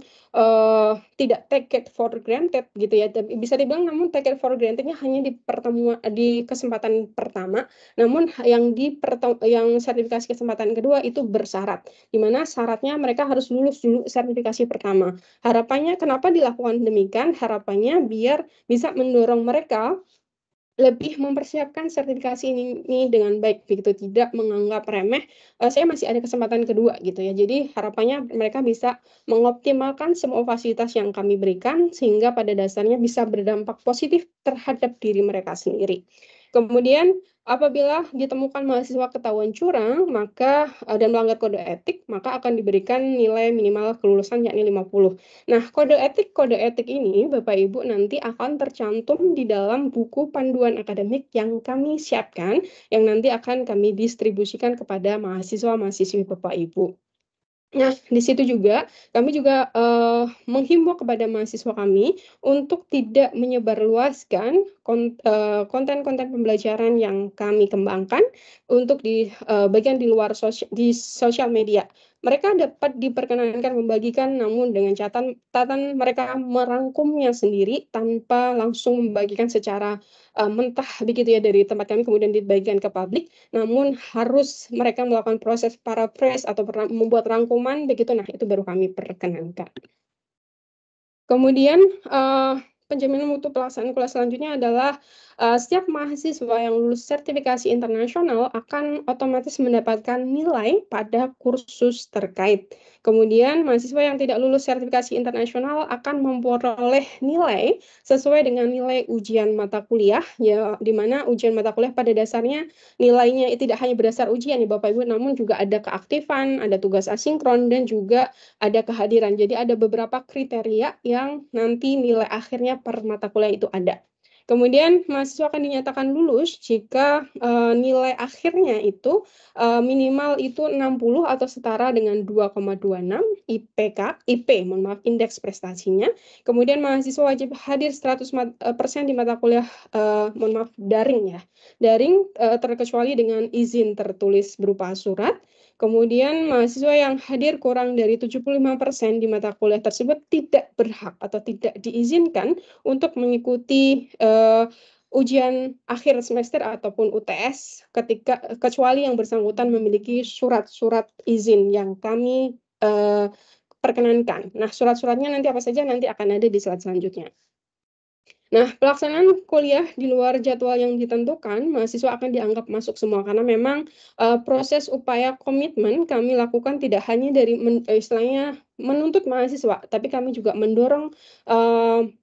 tidak take it for granted gitu ya, tapi bisa dibilang namun take it for granted-nya hanya di kesempatan pertama, namun yang sertifikasi kesempatan kedua itu bersyarat, di mana syaratnya mereka harus lulus dulu sertifikasi pertama. Harapannya kenapa dilakukan demikian? Harapannya biar bisa mendorong mereka lebih mempersiapkan sertifikasi ini dengan baik begitu, tidak menganggap remeh, saya masih ada kesempatan kedua gitu ya. Jadi harapannya mereka bisa mengoptimalkan semua fasilitas yang kami berikan, sehingga pada dasarnya bisa berdampak positif terhadap diri mereka sendiri. Kemudian apabila ditemukan mahasiswa ketahuan curang, maka, dan melanggar kode etik, maka akan diberikan nilai minimal kelulusan yakni 50. Nah, kode etik ini, Bapak Ibu, nanti akan tercantum di dalam buku panduan akademik yang kami siapkan, yang nanti akan kami distribusikan kepada mahasiswa-mahasiswi Bapak Ibu. Nah, di situ juga kami juga, menghimbau kepada mahasiswa kami untuk tidak menyebarluaskan konten-konten pembelajaran yang kami kembangkan untuk bagian di luar di sosial media. Mereka dapat diperkenankan membagikan, namun dengan catatan mereka merangkumnya sendiri tanpa langsung membagikan secara, mentah begitu ya dari tempat kami kemudian dibagikan ke publik, namun harus mereka melakukan proses paraphrase atau membuat rangkuman begitu, nah itu baru kami perkenankan. Kemudian, penjaminan mutu pelaksanaan kuliah selanjutnya adalah, setiap mahasiswa yang lulus sertifikasi internasional akan otomatis mendapatkan nilai pada kursus terkait. Kemudian mahasiswa yang tidak lulus sertifikasi internasional akan memperoleh nilai sesuai dengan nilai ujian mata kuliah, ya di mana ujian mata kuliah pada dasarnya nilainya tidak hanya berdasar ujian ya Bapak Ibu, namun juga ada keaktifan, ada tugas asinkron, dan juga ada kehadiran. Jadi ada beberapa kriteria yang nanti nilai akhirnya per mata kuliah itu ada. Kemudian mahasiswa akan dinyatakan lulus jika, nilai akhirnya itu, minimal itu 60 atau setara dengan 2,26 IP, mohon maaf, indeks prestasinya. Kemudian mahasiswa wajib hadir 100% di mata kuliah, mohon maaf, daring ya, daring, terkecuali dengan izin tertulis berupa surat. Kemudian mahasiswa yang hadir kurang dari 75% di mata kuliah tersebut tidak berhak atau tidak diizinkan untuk mengikuti, ujian akhir semester ataupun UTS kecuali yang bersangkutan memiliki surat-surat izin yang kami, perkenankan. Nah, surat-suratnya nanti apa saja nanti akan ada di slide selanjutnya. Nah, pelaksanaan kuliah di luar jadwal yang ditentukan, mahasiswa akan dianggap masuk semua karena memang, proses upaya komitmen kami lakukan tidak hanya dari istilahnya menuntut mahasiswa, tapi kami juga mendorong,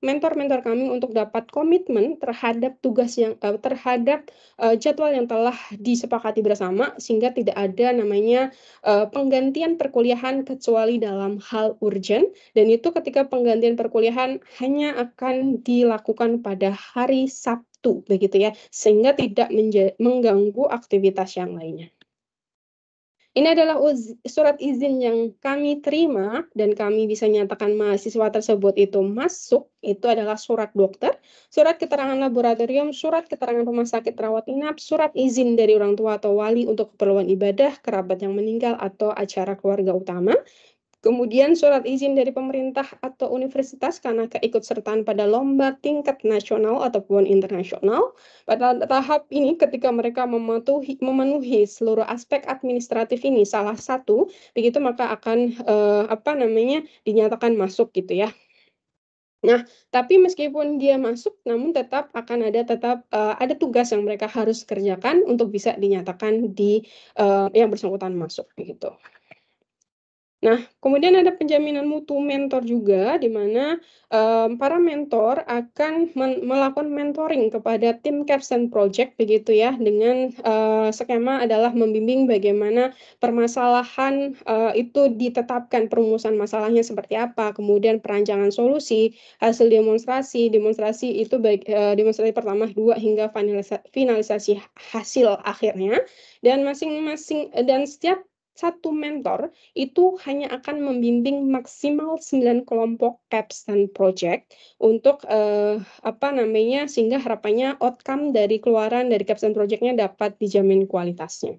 mentor-mentor kami untuk dapat komitmen terhadap terhadap, jadwal yang telah disepakati bersama, sehingga tidak ada namanya, penggantian perkuliahan kecuali dalam hal urgent. Dan itu ketika penggantian perkuliahan hanya akan dilakukan pada hari Sabtu, begitu ya, sehingga tidak mengganggu aktivitas yang lainnya. Ini adalah surat izin yang kami terima dan kami bisa nyatakan mahasiswa tersebut itu masuk, itu adalah surat dokter, surat keterangan laboratorium, surat keterangan rumah sakit rawat inap, surat izin dari orang tua atau wali untuk keperluan ibadah, kerabat yang meninggal, atau acara keluarga utama. Kemudian surat izin dari pemerintah atau universitas karena keikutsertaan pada lomba tingkat nasional ataupun internasional. Pada tahap ini ketika mereka memenuhi seluruh aspek administratif ini salah satu, begitu maka akan, dinyatakan masuk gitu ya. Nah, tapi meskipun dia masuk, namun ada tugas yang mereka harus kerjakan untuk bisa dinyatakan yang bersangkutan masuk, begitu. Nah, kemudian ada penjaminan mutu mentor juga, di mana, para mentor akan melakukan mentoring kepada tim capstone project begitu ya, dengan, skema adalah membimbing bagaimana permasalahan, itu ditetapkan, perumusan masalahnya seperti apa, kemudian perancangan solusi, hasil demonstrasi, demonstrasi itu baik, demonstrasi pertama, 2 hingga finalisasi hasil akhirnya, dan dan setiap satu mentor itu hanya akan membimbing maksimal 9 kelompok capstone project untuk, apa namanya, sehingga harapannya outcome dari keluaran dari capstone project-nya dapat dijamin kualitasnya.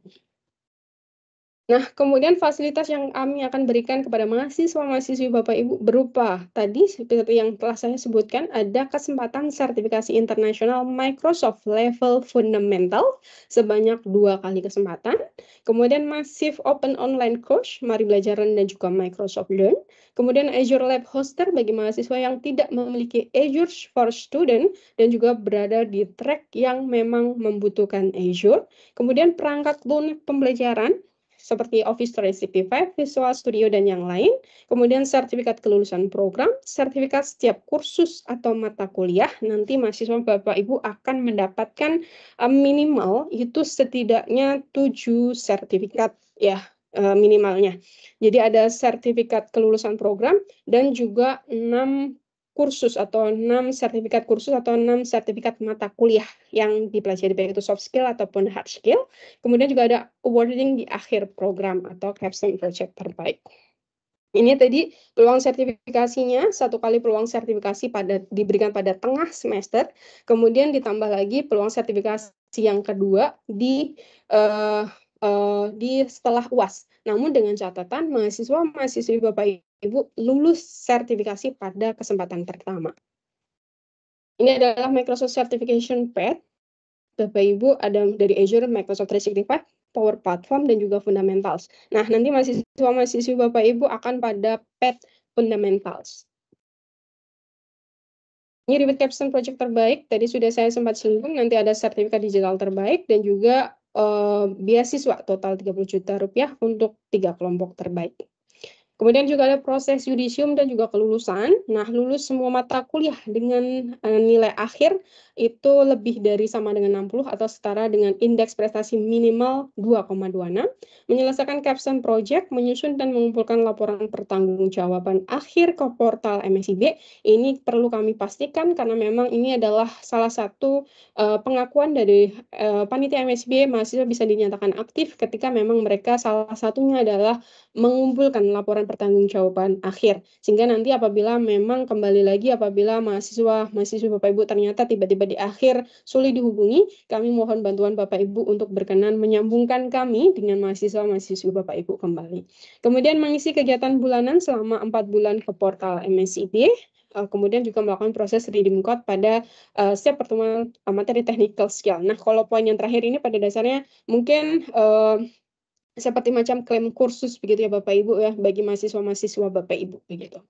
Nah, kemudian fasilitas yang kami akan berikan kepada mahasiswa-mahasiswi Bapak Ibu berupa tadi seperti yang telah saya sebutkan, ada kesempatan sertifikasi internasional Microsoft Level Fundamental sebanyak 2 kali kesempatan, kemudian Massive Open Online Course, Mari Belajar dan juga Microsoft Learn, kemudian Azure Lab Hoster bagi mahasiswa yang tidak memiliki Azure for Student dan juga berada di track yang memang membutuhkan Azure, kemudian perangkat lunak pembelajaran seperti Office 365, Visual Studio, dan yang lain. Kemudian sertifikat kelulusan program, sertifikat setiap kursus atau mata kuliah. Nanti mahasiswa Bapak Ibu akan mendapatkan minimal itu setidaknya 7 sertifikat ya, minimalnya. Jadi ada sertifikat kelulusan program dan juga 6 kursus atau 6 sertifikat kursus atau 6 sertifikat mata kuliah yang dipelajari baik itu soft skill ataupun hard skill. Kemudian juga ada awarding di akhir program atau capstone project terbaik. Ini tadi peluang sertifikasinya, 1 kali peluang sertifikasi diberikan pada tengah semester, kemudian ditambah lagi peluang sertifikasi yang kedua di setelah UAS. Namun dengan catatan mahasiswa-mahasiswi Bapak Ibu lulus sertifikasi pada kesempatan pertama. Ini adalah Microsoft Certification Path. Bapak Ibu ada dari Azure, Microsoft 365, Power Platform, dan juga Fundamentals. Nah, nanti mahasiswa-mahasiswi Bapak Ibu akan pada path Fundamentals. Ini reward capstone project terbaik, tadi sudah saya sempat singgung, nanti ada sertifikat digital terbaik dan juga beasiswa total Rp30 juta untuk 3 kelompok terbaik. Kemudian juga ada proses yudisium dan juga kelulusan. Nah, lulus semua mata kuliah dengan nilai akhir itu lebih dari sama dengan 60 atau setara dengan indeks prestasi minimal 2,26, menyelesaikan capstone project, menyusun dan mengumpulkan laporan pertanggungjawaban akhir ke portal MSIB. Ini perlu kami pastikan karena memang ini adalah salah satu pengakuan dari panitia MSIB, mahasiswa bisa dinyatakan aktif ketika memang mereka salah satunya adalah mengumpulkan laporan pertanggungjawaban akhir. Sehingga nanti apabila memang kembali lagi apabila mahasiswa Bapak Ibu ternyata tiba-tiba di akhir sulit dihubungi, kami mohon bantuan Bapak Ibu untuk berkenan menyambungkan kami dengan mahasiswa-mahasiswi Bapak Ibu kembali. Kemudian mengisi kegiatan bulanan selama 4 bulan ke portal MSIB. Kemudian juga melakukan proses redeem code pada setiap pertemuan materi technical skill. Nah, kalau poin yang terakhir ini pada dasarnya mungkin seperti macam klaim kursus begitu ya Bapak Ibu ya, bagi mahasiswa-mahasiswa Bapak Ibu begitu.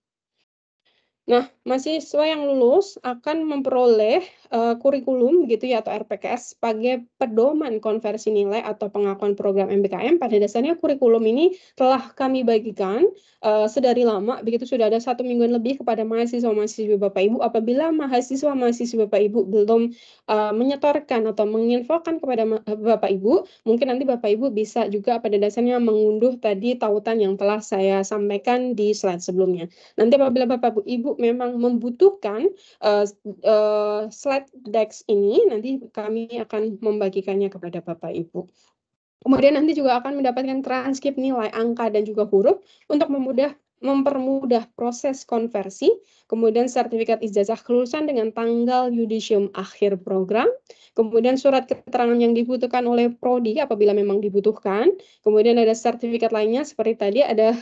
Nah, mahasiswa yang lulus akan memperoleh kurikulum gitu ya atau RPKS sebagai pedoman konversi nilai atau pengakuan program MBKM. Pada dasarnya kurikulum ini telah kami bagikan sedari lama, begitu sudah ada 1 mingguan lebih kepada mahasiswa-mahasiswa Bapak Ibu. Apabila mahasiswa-mahasiswa Bapak Ibu belum menyetorkan atau menginfokan kepada Bapak Ibu, mungkin nanti Bapak Ibu bisa juga pada dasarnya mengunduh tadi tautan yang telah saya sampaikan di slide sebelumnya. Nanti apabila Bapak Ibu memang membutuhkan slide decks ini, nanti kami akan membagikannya kepada Bapak Ibu. Kemudian nanti juga akan mendapatkan transkrip nilai angka dan juga huruf untuk mempermudah proses konversi, kemudian sertifikat ijazah kelulusan dengan tanggal yudisium akhir program, kemudian surat keterangan yang dibutuhkan oleh prodi apabila memang dibutuhkan, kemudian ada sertifikat lainnya seperti tadi ada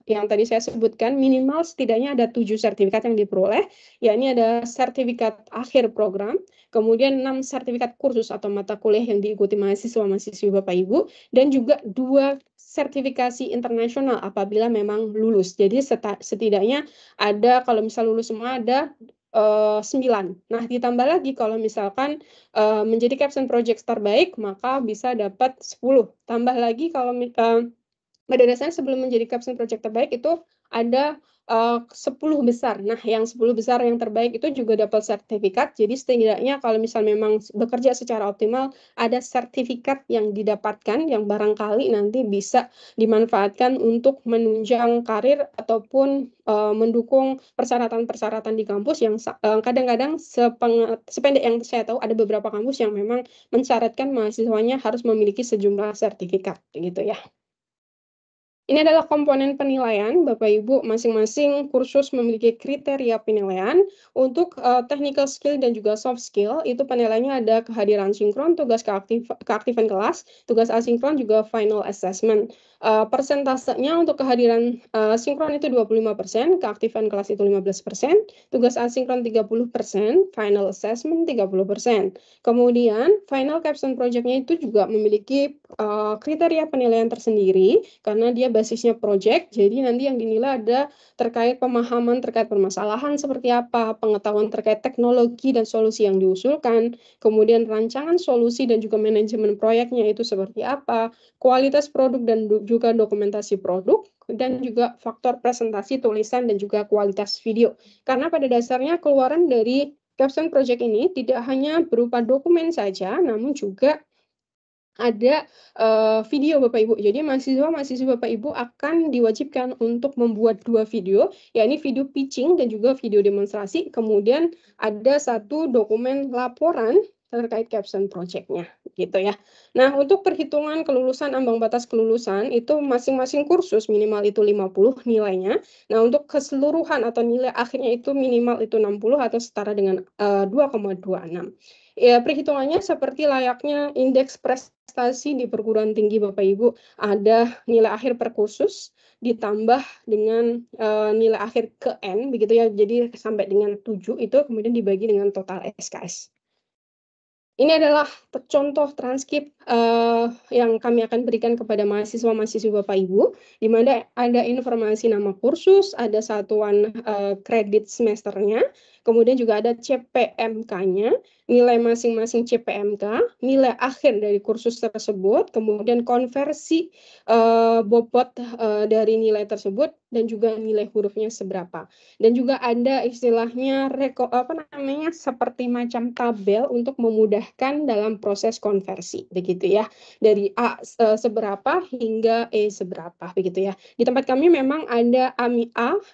yang tadi saya sebutkan minimal setidaknya ada 7 sertifikat yang diperoleh, yakni ada sertifikat akhir program, kemudian 6 sertifikat kursus atau mata kuliah yang diikuti mahasiswa-mahasiswi Bapak Ibu, dan juga 2 sertifikasi internasional apabila memang lulus. Jadi setidaknya ada kalau misal lulus semua ada 9. Nah, ditambah lagi kalau misalkan menjadi capstone project terbaik, maka bisa dapat 10. Tambah lagi kalau pada dasarnya sebelum menjadi capstone project terbaik itu ada 10 besar. Nah, yang 10 besar yang terbaik itu juga dapat sertifikat. Jadi setidaknya kalau misal memang bekerja secara optimal, ada sertifikat yang didapatkan yang barangkali nanti bisa dimanfaatkan untuk menunjang karir ataupun mendukung persyaratan-persyaratan di kampus yang kadang-kadang sependek yang saya tahu ada beberapa kampus yang memang mensyaratkan mahasiswanya harus memiliki sejumlah sertifikat gitu ya. Ini adalah komponen penilaian, Bapak Ibu, masing-masing kursus memiliki kriteria penilaian. Untuk technical skill dan juga soft skill, itu penilaiannya ada kehadiran sinkron, tugas keaktifan kelas, tugas asinkron, juga final assessment. Persentasenya untuk kehadiran sinkron itu 25%, keaktifan kelas itu 15%, tugas asinkron 30%, final assessment 30%. Kemudian, final capstone project-nya itu juga memiliki kriteria penilaian tersendiri, karena dia basisnya project, jadi nanti yang dinilai ada terkait pemahaman terkait permasalahan seperti apa, pengetahuan terkait teknologi dan solusi yang diusulkan, kemudian rancangan solusi dan juga manajemen proyeknya itu seperti apa, kualitas produk dan juga dokumentasi produk, dan juga faktor presentasi, tulisan, dan juga kualitas video. Karena pada dasarnya keluaran dari capstone project ini tidak hanya berupa dokumen saja, namun juga ada video Bapak Ibu. Jadi mahasiswa-mahasiswa Bapak Ibu akan diwajibkan untuk membuat 2 video, yakni video pitching dan juga video demonstrasi. Kemudian ada 1 dokumen laporan terkait capstone project-nya, gitu ya. Nah, untuk perhitungan kelulusan, ambang batas kelulusan, itu masing-masing kursus minimal itu 50 nilainya. Nah, untuk keseluruhan atau nilai akhirnya itu minimal itu 60 atau setara dengan 2,26. Ya, perhitungannya seperti layaknya indeks prestasi di perguruan tinggi Bapak Ibu, ada nilai akhir per kursus ditambah dengan nilai akhir ke N begitu ya. Jadi sampai dengan 7 itu kemudian dibagi dengan total SKS. Ini adalah contoh transkrip yang kami akan berikan kepada mahasiswa-mahasiswi Bapak Ibu, di mana ada informasi nama kursus, ada satuan kredit semesternya, kemudian juga ada CPMK-nya, nilai masing-masing CPMK, nilai akhir dari kursus tersebut, kemudian konversi bobot dari nilai tersebut, dan juga nilai hurufnya seberapa. Dan juga ada istilahnya seperti macam tabel untuk memudahkan dalam proses konversi begitu ya, dari A seberapa hingga E seberapa begitu ya. Di tempat kami memang ada A,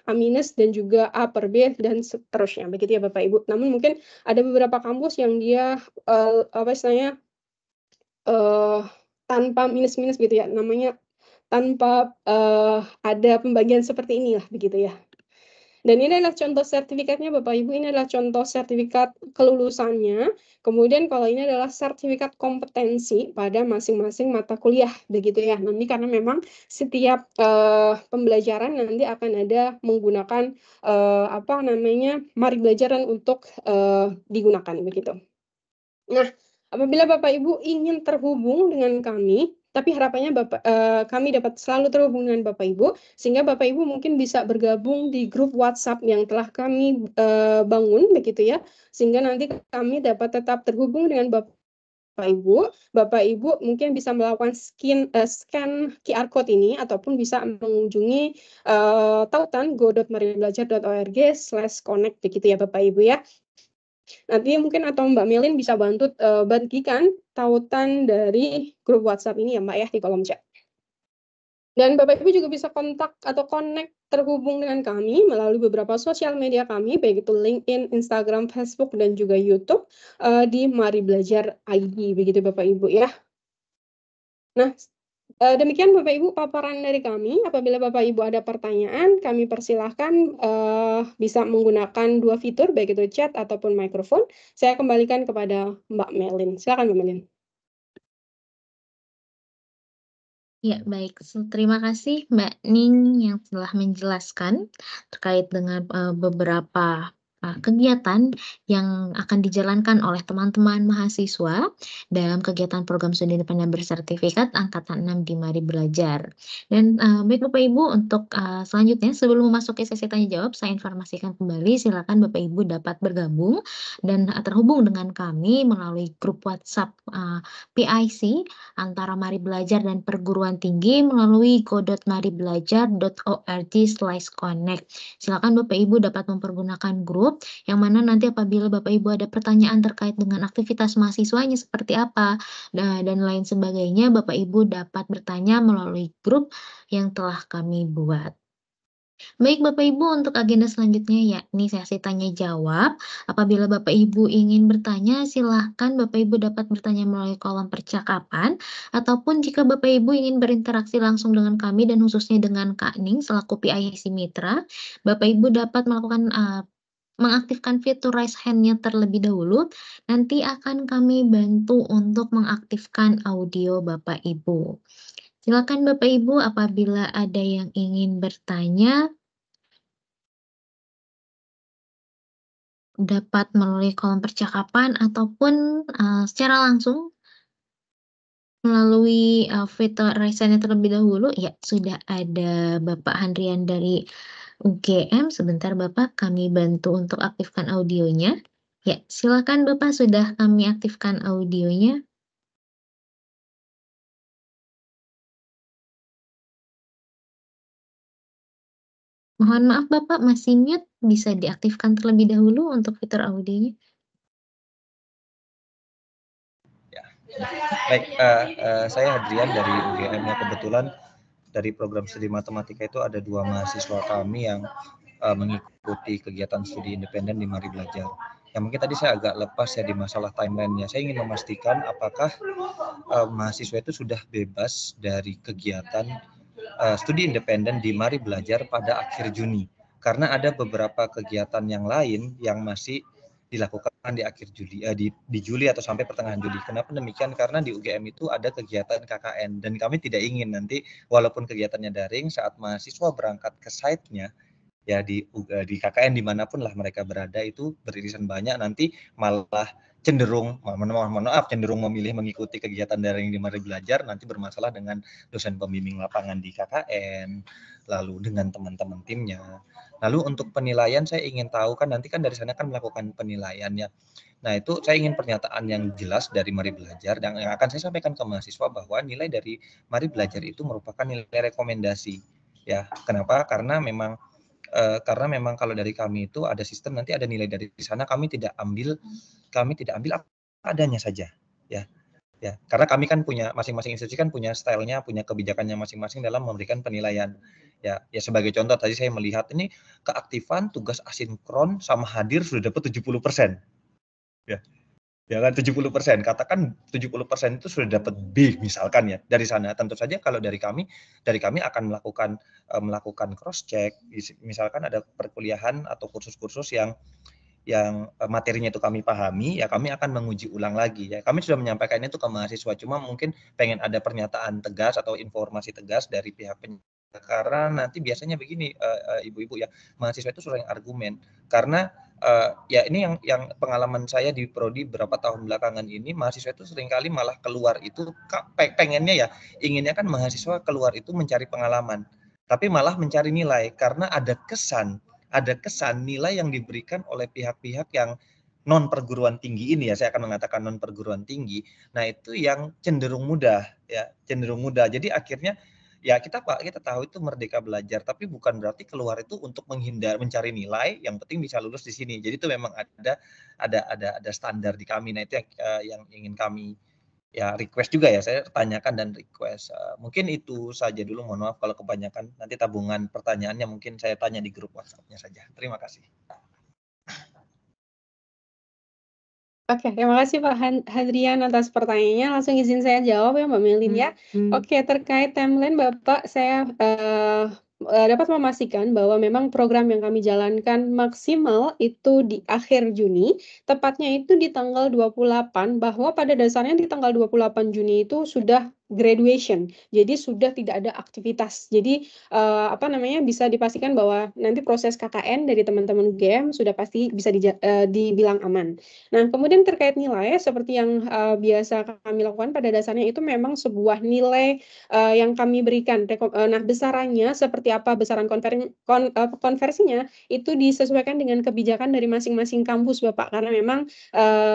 A minus, dan juga A per B dan seterusnya begitu ya Bapak Ibu. Namun mungkin ada beberapa kampus yang dia tanpa minus-minus gitu ya, namanya tanpa ada pembagian seperti inilah begitu ya. Dan ini adalah contoh sertifikatnya Bapak Ibu, ini adalah contoh sertifikat kelulusannya. Kemudian kalau ini adalah sertifikat kompetensi pada masing-masing mata kuliah begitu ya. Nanti karena memang setiap pembelajaran nanti akan ada menggunakan mari belajaran untuk digunakan begitu. Nah, apabila Bapak Ibu ingin terhubung dengan kami, tapi harapannya kami dapat selalu terhubung dengan Bapak Ibu, sehingga Bapak Ibu mungkin bisa bergabung di grup WhatsApp yang telah kami bangun, begitu ya, sehingga nanti kami dapat tetap terhubung dengan Bapak Ibu. Bapak Ibu mungkin bisa melakukan scan QR code ini, ataupun bisa mengunjungi tautan go.maribelajar.org/connect, begitu ya Bapak Ibu ya. Nanti mungkin atau Mbak Melin bisa bantu bagikan tautan dari grup WhatsApp ini ya Mbak ya, di kolom chat. Dan Bapak Ibu juga bisa kontak atau connect terhubung dengan kami melalui beberapa sosial media kami, baik itu LinkedIn, Instagram, Facebook, dan juga YouTube di Mari Belajar ID, begitu Bapak Ibu ya. Nah, demikian Bapak Ibu paparan dari kami. Apabila Bapak Ibu ada pertanyaan, kami persilahkan bisa menggunakan 2 fitur, baik itu chat ataupun mikrofon. Saya kembalikan kepada Mbak Melin. Silakan Mbak Melin. Ya, baik. Terima kasih Mbak Ning yang telah menjelaskan terkait dengan beberapa kegiatan yang akan dijalankan oleh teman-teman mahasiswa dalam kegiatan program studi independen bersertifikat angkatan 6 di Mari Belajar. Dan, baik Bapak Ibu untuk, selanjutnya sebelum memasuki sesi tanya jawab, saya informasikan kembali silakan Bapak Ibu dapat bergabung dan, terhubung dengan kami melalui grup WhatsApp, PIC antara Mari Belajar dan perguruan tinggi melalui go.maribelajar.org/connect. Silakan Bapak Ibu dapat mempergunakan grup, yang mana nanti apabila Bapak Ibu ada pertanyaan terkait dengan aktivitas mahasiswanya seperti apa, dan lain sebagainya, Bapak Ibu dapat bertanya melalui grup yang telah kami buat. Baik Bapak Ibu, untuk agenda selanjutnya yakni sesi tanya jawab. Apabila Bapak Ibu ingin bertanya, silahkan Bapak Ibu dapat bertanya melalui kolom percakapan, ataupun jika Bapak Ibu ingin berinteraksi langsung dengan kami dan khususnya dengan Kak Ning selaku PIC Mitra, Bapak Ibu dapat melakukan, mengaktifkan fitur raise hand-nya terlebih dahulu, nanti akan kami bantu untuk mengaktifkan audio Bapak Ibu. Silakan Bapak Ibu apabila ada yang ingin bertanya, dapat melalui kolom percakapan ataupun, secara langsung melalui, fitur raise hand-nya terlebih dahulu. Ya, sudah ada Bapak Handrian dari UGM, sebentar Bapak, kami bantu untuk aktifkan audionya. Ya, silakan Bapak, sudah kami aktifkan audionya. Mohon maaf Bapak masih mute, bisa diaktifkan terlebih dahulu untuk fitur audionya. Ya, baik, saya Hadrian dari UGM ya, kebetulan dari program studi matematika itu ada 2 mahasiswa kami yang mengikuti kegiatan studi independen di Mari Belajar. Yang mungkin tadi saya agak lepas ya di masalah timeline-nya. Saya ingin memastikan apakah mahasiswa itu sudah bebas dari kegiatan studi independen di Mari Belajar pada akhir Juni. Karena ada beberapa kegiatan yang lain yang masih dilakukan di akhir Juli, di Juli atau sampai pertengahan Juli. Kenapa demikian? Karena di UGM itu ada kegiatan KKN dan kami tidak ingin nanti walaupun kegiatannya daring saat mahasiswa berangkat ke site-nya ya di KKN dimanapun lah mereka berada itu beririsan banyak nanti malah cenderung mohon maaf cenderung memilih mengikuti kegiatan daring di Mari Belajar nanti bermasalah dengan dosen pembimbing lapangan di KKN lalu dengan teman-teman timnya. Lalu untuk penilaian saya ingin tahu kan nanti kan dari sana kan melakukan penilaian ya. Nah itu saya ingin pernyataan yang jelas dari Mari Belajar dan yang akan saya sampaikan ke mahasiswa bahwa nilai dari Mari Belajar itu merupakan nilai rekomendasi ya. Kenapa? Karena memang kalau dari kami itu ada sistem nanti ada nilai dari sana kami tidak ambil apa adanya saja ya. Ya, karena kami kan punya masing-masing institusi kan punya stylenya, punya kebijakannya masing-masing dalam memberikan penilaian. Ya, ya sebagai contoh tadi saya melihat ini keaktifan tugas asinkron sama hadir sudah dapat 70%. Ya. Ya kan 70%, katakan 70% itu sudah dapat B misalkan ya dari sana. Tentu saja kalau dari kami akan melakukan cross check. Misalkan ada perkuliahan atau kursus-kursus yang materinya itu kami pahami, ya kami akan menguji ulang lagi ya. Kami sudah menyampaikan itu ke mahasiswa, cuma mungkin pengen ada pernyataan tegas atau informasi tegas dari pihak karena nanti biasanya begini ibu-ibu ya, mahasiswa itu sering argumen karena ya ini yang pengalaman saya di prodi beberapa tahun belakangan ini mahasiswa itu seringkali malah keluar itu pengennya ya inginnya kan mahasiswa keluar itu mencari pengalaman, tapi malah mencari nilai karena ada kesan nilai yang diberikan oleh pihak-pihak yang non perguruan tinggi ini ya, saya akan mengatakan non perguruan tinggi. Nah, itu yang cenderung mudah ya, cenderung mudah. Jadi akhirnya ya kita tahu itu merdeka belajar, tapi bukan berarti keluar itu untuk mencari nilai, yang penting bisa lulus di sini. Jadi itu memang ada standar di kami. Nah, itu yang ingin kami ya request juga ya, saya tanyakan dan request. Mungkin itu saja dulu, mohon maaf kalau kebanyakan. Nanti tabungan pertanyaannya mungkin saya tanya di grup WhatsApp-nya saja. Terima kasih. Oke, terima kasih Pak Hadrian atas pertanyaannya. Langsung izin saya jawab ya Mbak Melin ya. Oke, terkait timeline Bapak, saya dapat memastikan bahwa memang program yang kami jalankan maksimal itu di akhir Juni, tepatnya itu di tanggal 28, bahwa pada dasarnya di tanggal 28 Juni itu sudah graduation. Jadi sudah tidak ada aktivitas. Jadi bisa dipastikan bahwa nanti proses KKN dari teman-teman UGM sudah pasti bisa dibilang aman. Nah, kemudian terkait nilai seperti yang biasa kami lakukan pada dasarnya itu memang sebuah nilai yang kami berikan. Nah, besarannya seperti apa besaran konversinya itu disesuaikan dengan kebijakan dari masing-masing kampus, Bapak. Karena memang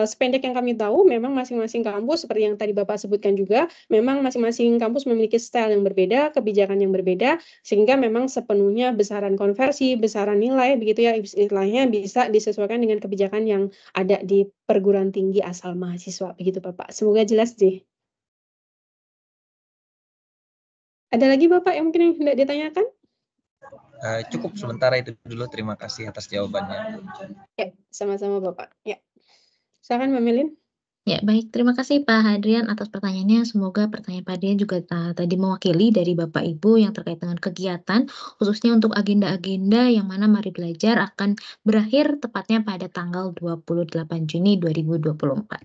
sependek yang kami tahu memang masing-masing kampus seperti yang tadi Bapak sebutkan juga memang masing-masing kampus memiliki style yang berbeda, kebijakan yang berbeda, sehingga memang sepenuhnya besaran konversi, besaran nilai, begitu ya istilahnya bisa disesuaikan dengan kebijakan yang ada di perguruan tinggi asal mahasiswa, begitu Bapak. Semoga jelas deh. Ada lagi Bapak yang mungkin yang hendak ditanyakan? Cukup sementara itu dulu. Terima kasih atas jawabannya. Ya, sama-sama Bapak. Ya, silakan Mbak Melin. Ya, baik. Terima kasih Pak Hadrian atas pertanyaannya. Semoga pertanyaan Pak Hadrian juga tadi mewakili dari Bapak Ibu yang terkait dengan kegiatan, khususnya untuk agenda-agenda yang mana Mari Belajar akan berakhir tepatnya pada tanggal 28 Juni 2024.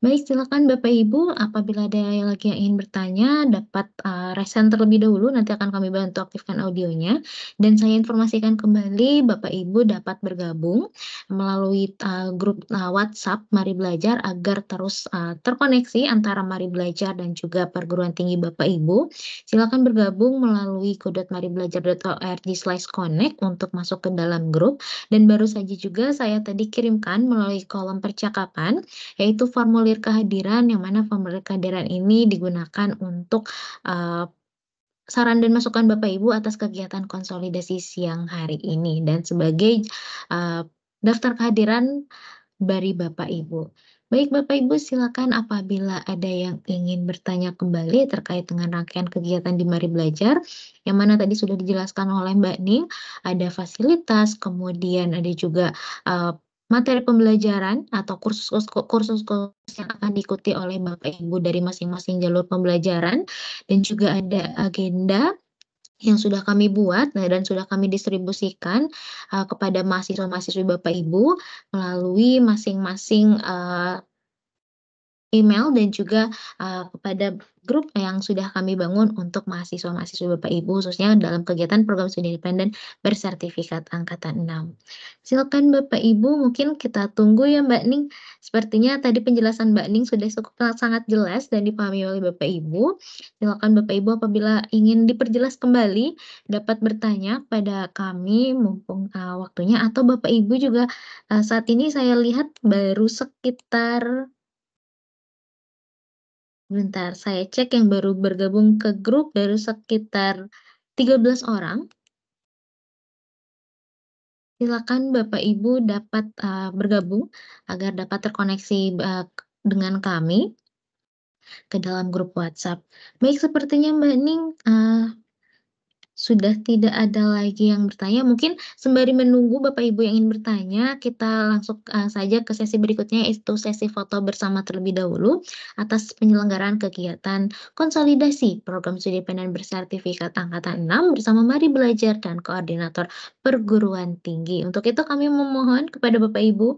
Baik, silakan Bapak Ibu, apabila ada yang lagi yang ingin bertanya, dapat raise terlebih dahulu, nanti akan kami bantu aktifkan audionya. Dan saya informasikan kembali, Bapak Ibu dapat bergabung melalui grup WhatsApp Mari Belajar agar terus terkoneksi antara Mari Belajar dan juga perguruan tinggi Bapak Ibu. Silakan bergabung melalui go.maribelajar.org/connect untuk masuk ke dalam grup. Dan baru saja juga saya tadi kirimkan melalui kolom percakapan, yaitu formulir kehadiran, yang mana formulir kehadiran ini digunakan untuk saran dan masukan Bapak Ibu atas kegiatan konsolidasi siang hari ini dan sebagai daftar kehadiran dari Bapak Ibu. Baik Bapak Ibu, silakan apabila ada yang ingin bertanya kembali terkait dengan rangkaian kegiatan di Mari Belajar, yang mana tadi sudah dijelaskan oleh Mbak Ning, ada fasilitas, kemudian ada juga materi pembelajaran atau kursus yang akan diikuti oleh Bapak Ibu dari masing-masing jalur pembelajaran, dan juga ada agenda yang sudah kami buat dan sudah kami distribusikan kepada mahasiswa-mahasiswi Bapak Ibu melalui masing-masing email dan juga kepada grup yang sudah kami bangun untuk mahasiswa-mahasiswa Bapak Ibu, khususnya dalam kegiatan program studi independen bersertifikat angkatan 6. Silakan Bapak Ibu, mungkin kita tunggu ya Mbak Ning. Sepertinya tadi penjelasan Mbak Ning sudah sangat jelas dan dipahami oleh Bapak Ibu. Silakan Bapak Ibu apabila ingin diperjelas kembali dapat bertanya pada kami mumpung waktunya, atau Bapak Ibu juga saat ini saya lihat baru sekitar Bentar, saya cek yang baru bergabung ke grup baru sekitar 13 orang. Silakan Bapak Ibu dapat bergabung agar dapat terkoneksi dengan kami ke dalam grup WhatsApp. Baik, sepertinya Mbak Ning sudah tidak ada lagi yang bertanya. Mungkin sembari menunggu Bapak Ibu yang ingin bertanya, kita langsung saja ke sesi berikutnya, yaitu sesi foto bersama terlebih dahulu atas penyelenggaraan kegiatan konsolidasi program studi independen bersertifikat angkatan 6 bersama Mari Belajar dan koordinator perguruan tinggi. Untuk itu kami memohon kepada Bapak Ibu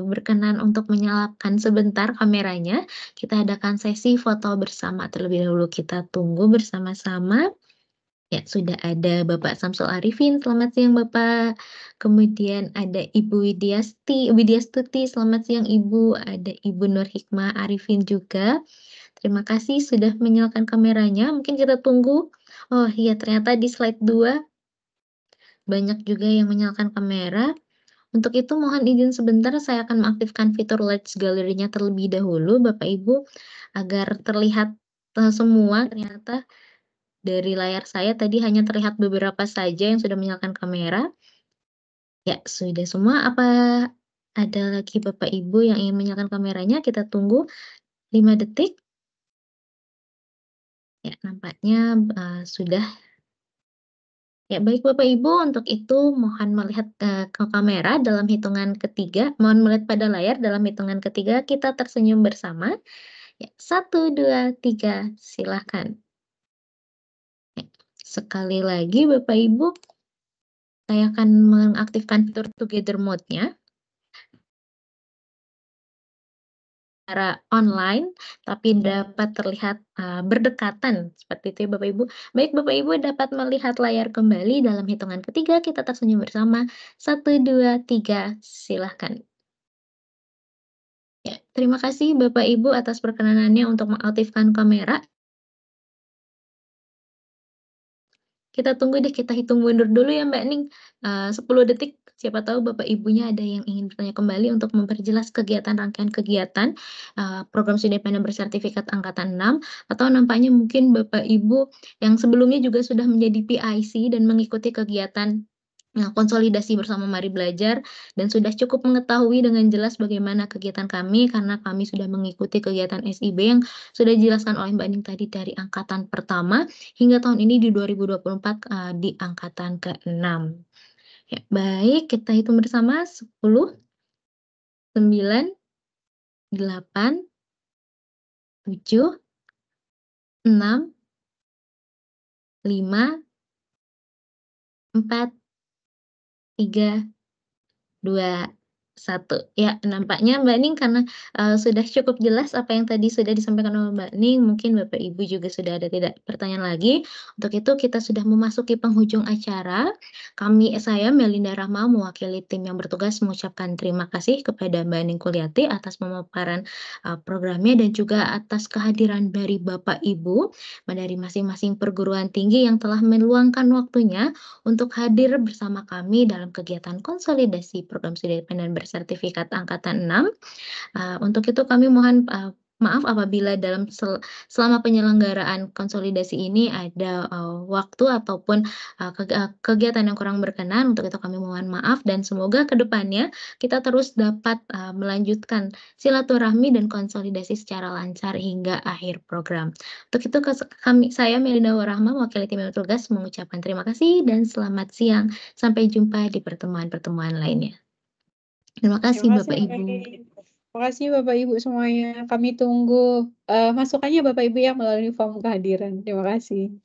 berkenan untuk menyalakan sebentar kameranya. Kita adakan sesi foto bersama terlebih dahulu. Kita tunggu bersama-sama. Ya, sudah ada Bapak Samsul Arifin, selamat siang Bapak. Kemudian ada Ibu Widyastuti, selamat siang Ibu. Ada Ibu Nur Hikmah Arifin juga. Terima kasih sudah menyalakan kameranya. Mungkin kita tunggu. Oh iya, ternyata di slide 2 banyak juga yang menyalakan kamera. Untuk itu mohon izin sebentar, saya akan mengaktifkan fitur Let's Gallery-nya terlebih dahulu Bapak Ibu, agar terlihat semua. Ternyata dari layar saya tadi hanya terlihat beberapa saja yang sudah menyalakan kamera. Ya, sudah semua. Apa ada lagi Bapak Ibu yang ingin menyalakan kameranya? Kita tunggu 5 detik. Ya, nampaknya sudah. Ya, baik Bapak Ibu, untuk itu mohon melihat ke kamera dalam hitungan ketiga. Mohon melihat pada layar dalam hitungan ketiga, kita tersenyum bersama. Ya, 1, 2, 3, silakan. Ya, sekali lagi Bapak Ibu, saya akan mengaktifkan fitur Together Mode-nya. secara online, tapi dapat terlihat, berdekatan, seperti itu ya Bapak Ibu. Baik Bapak Ibu dapat melihat layar kembali dalam hitungan ketiga, kita tersenyum bersama. 1, 2, 3, silahkan. Ya, terima kasih Bapak Ibu atas perkenanannya untuk mengaktifkan kamera. Kita tunggu deh, kita hitung mundur dulu ya Mbak Ning, 10 detik, siapa tahu Bapak Ibunya ada yang ingin bertanya kembali untuk memperjelas rangkaian kegiatan, program studi independen bersertifikat angkatan 6, atau nampaknya mungkin Bapak Ibu yang sebelumnya juga sudah menjadi PIC dan mengikuti kegiatan konsolidasi bersama Mari Belajar dan sudah cukup mengetahui dengan jelas bagaimana kegiatan kami karena kami sudah mengikuti kegiatan SIB yang sudah dijelaskan oleh Mbak Ning tadi dari angkatan pertama hingga tahun ini di 2024, di angkatan ke-6. Ya, baik kita hitung bersama 10, 9, 8, 7, 6, 5, 4, 3, 2, 1. Ya, nampaknya Mbak Ning karena, sudah cukup jelas apa yang tadi sudah disampaikan oleh Mbak Ning, mungkin Bapak Ibu juga sudah ada tidak pertanyaan lagi. Untuk itu kita sudah memasuki penghujung acara. Saya Melinda Rahma mewakili tim yang bertugas mengucapkan terima kasih kepada Mbak Ning Kuliati atas pemaparan, programnya dan juga atas kehadiran dari Bapak Ibu, dari masing-masing perguruan tinggi yang telah meluangkan waktunya untuk hadir bersama kami dalam kegiatan konsolidasi program studi independen bersertifikat angkatan 6. Untuk itu kami mohon, maaf apabila selama penyelenggaraan konsolidasi ini ada, waktu ataupun, kegiatan yang kurang berkenan. Untuk itu kami mohon maaf dan semoga ke depannya kita terus dapat, melanjutkan silaturahmi dan konsolidasi secara lancar hingga akhir program. Untuk itu saya Melinda Warahma mewakili tim yang bertugas mengucapkan terima kasih dan selamat siang. Sampai jumpa di pertemuan-pertemuan lainnya. Terima kasih Terima kasih Bapak Mbak Ibu. Ning. Terima kasih Bapak Ibu semuanya. Kami tunggu, masukannya Bapak Ibu ya melalui form kehadiran. Terima kasih.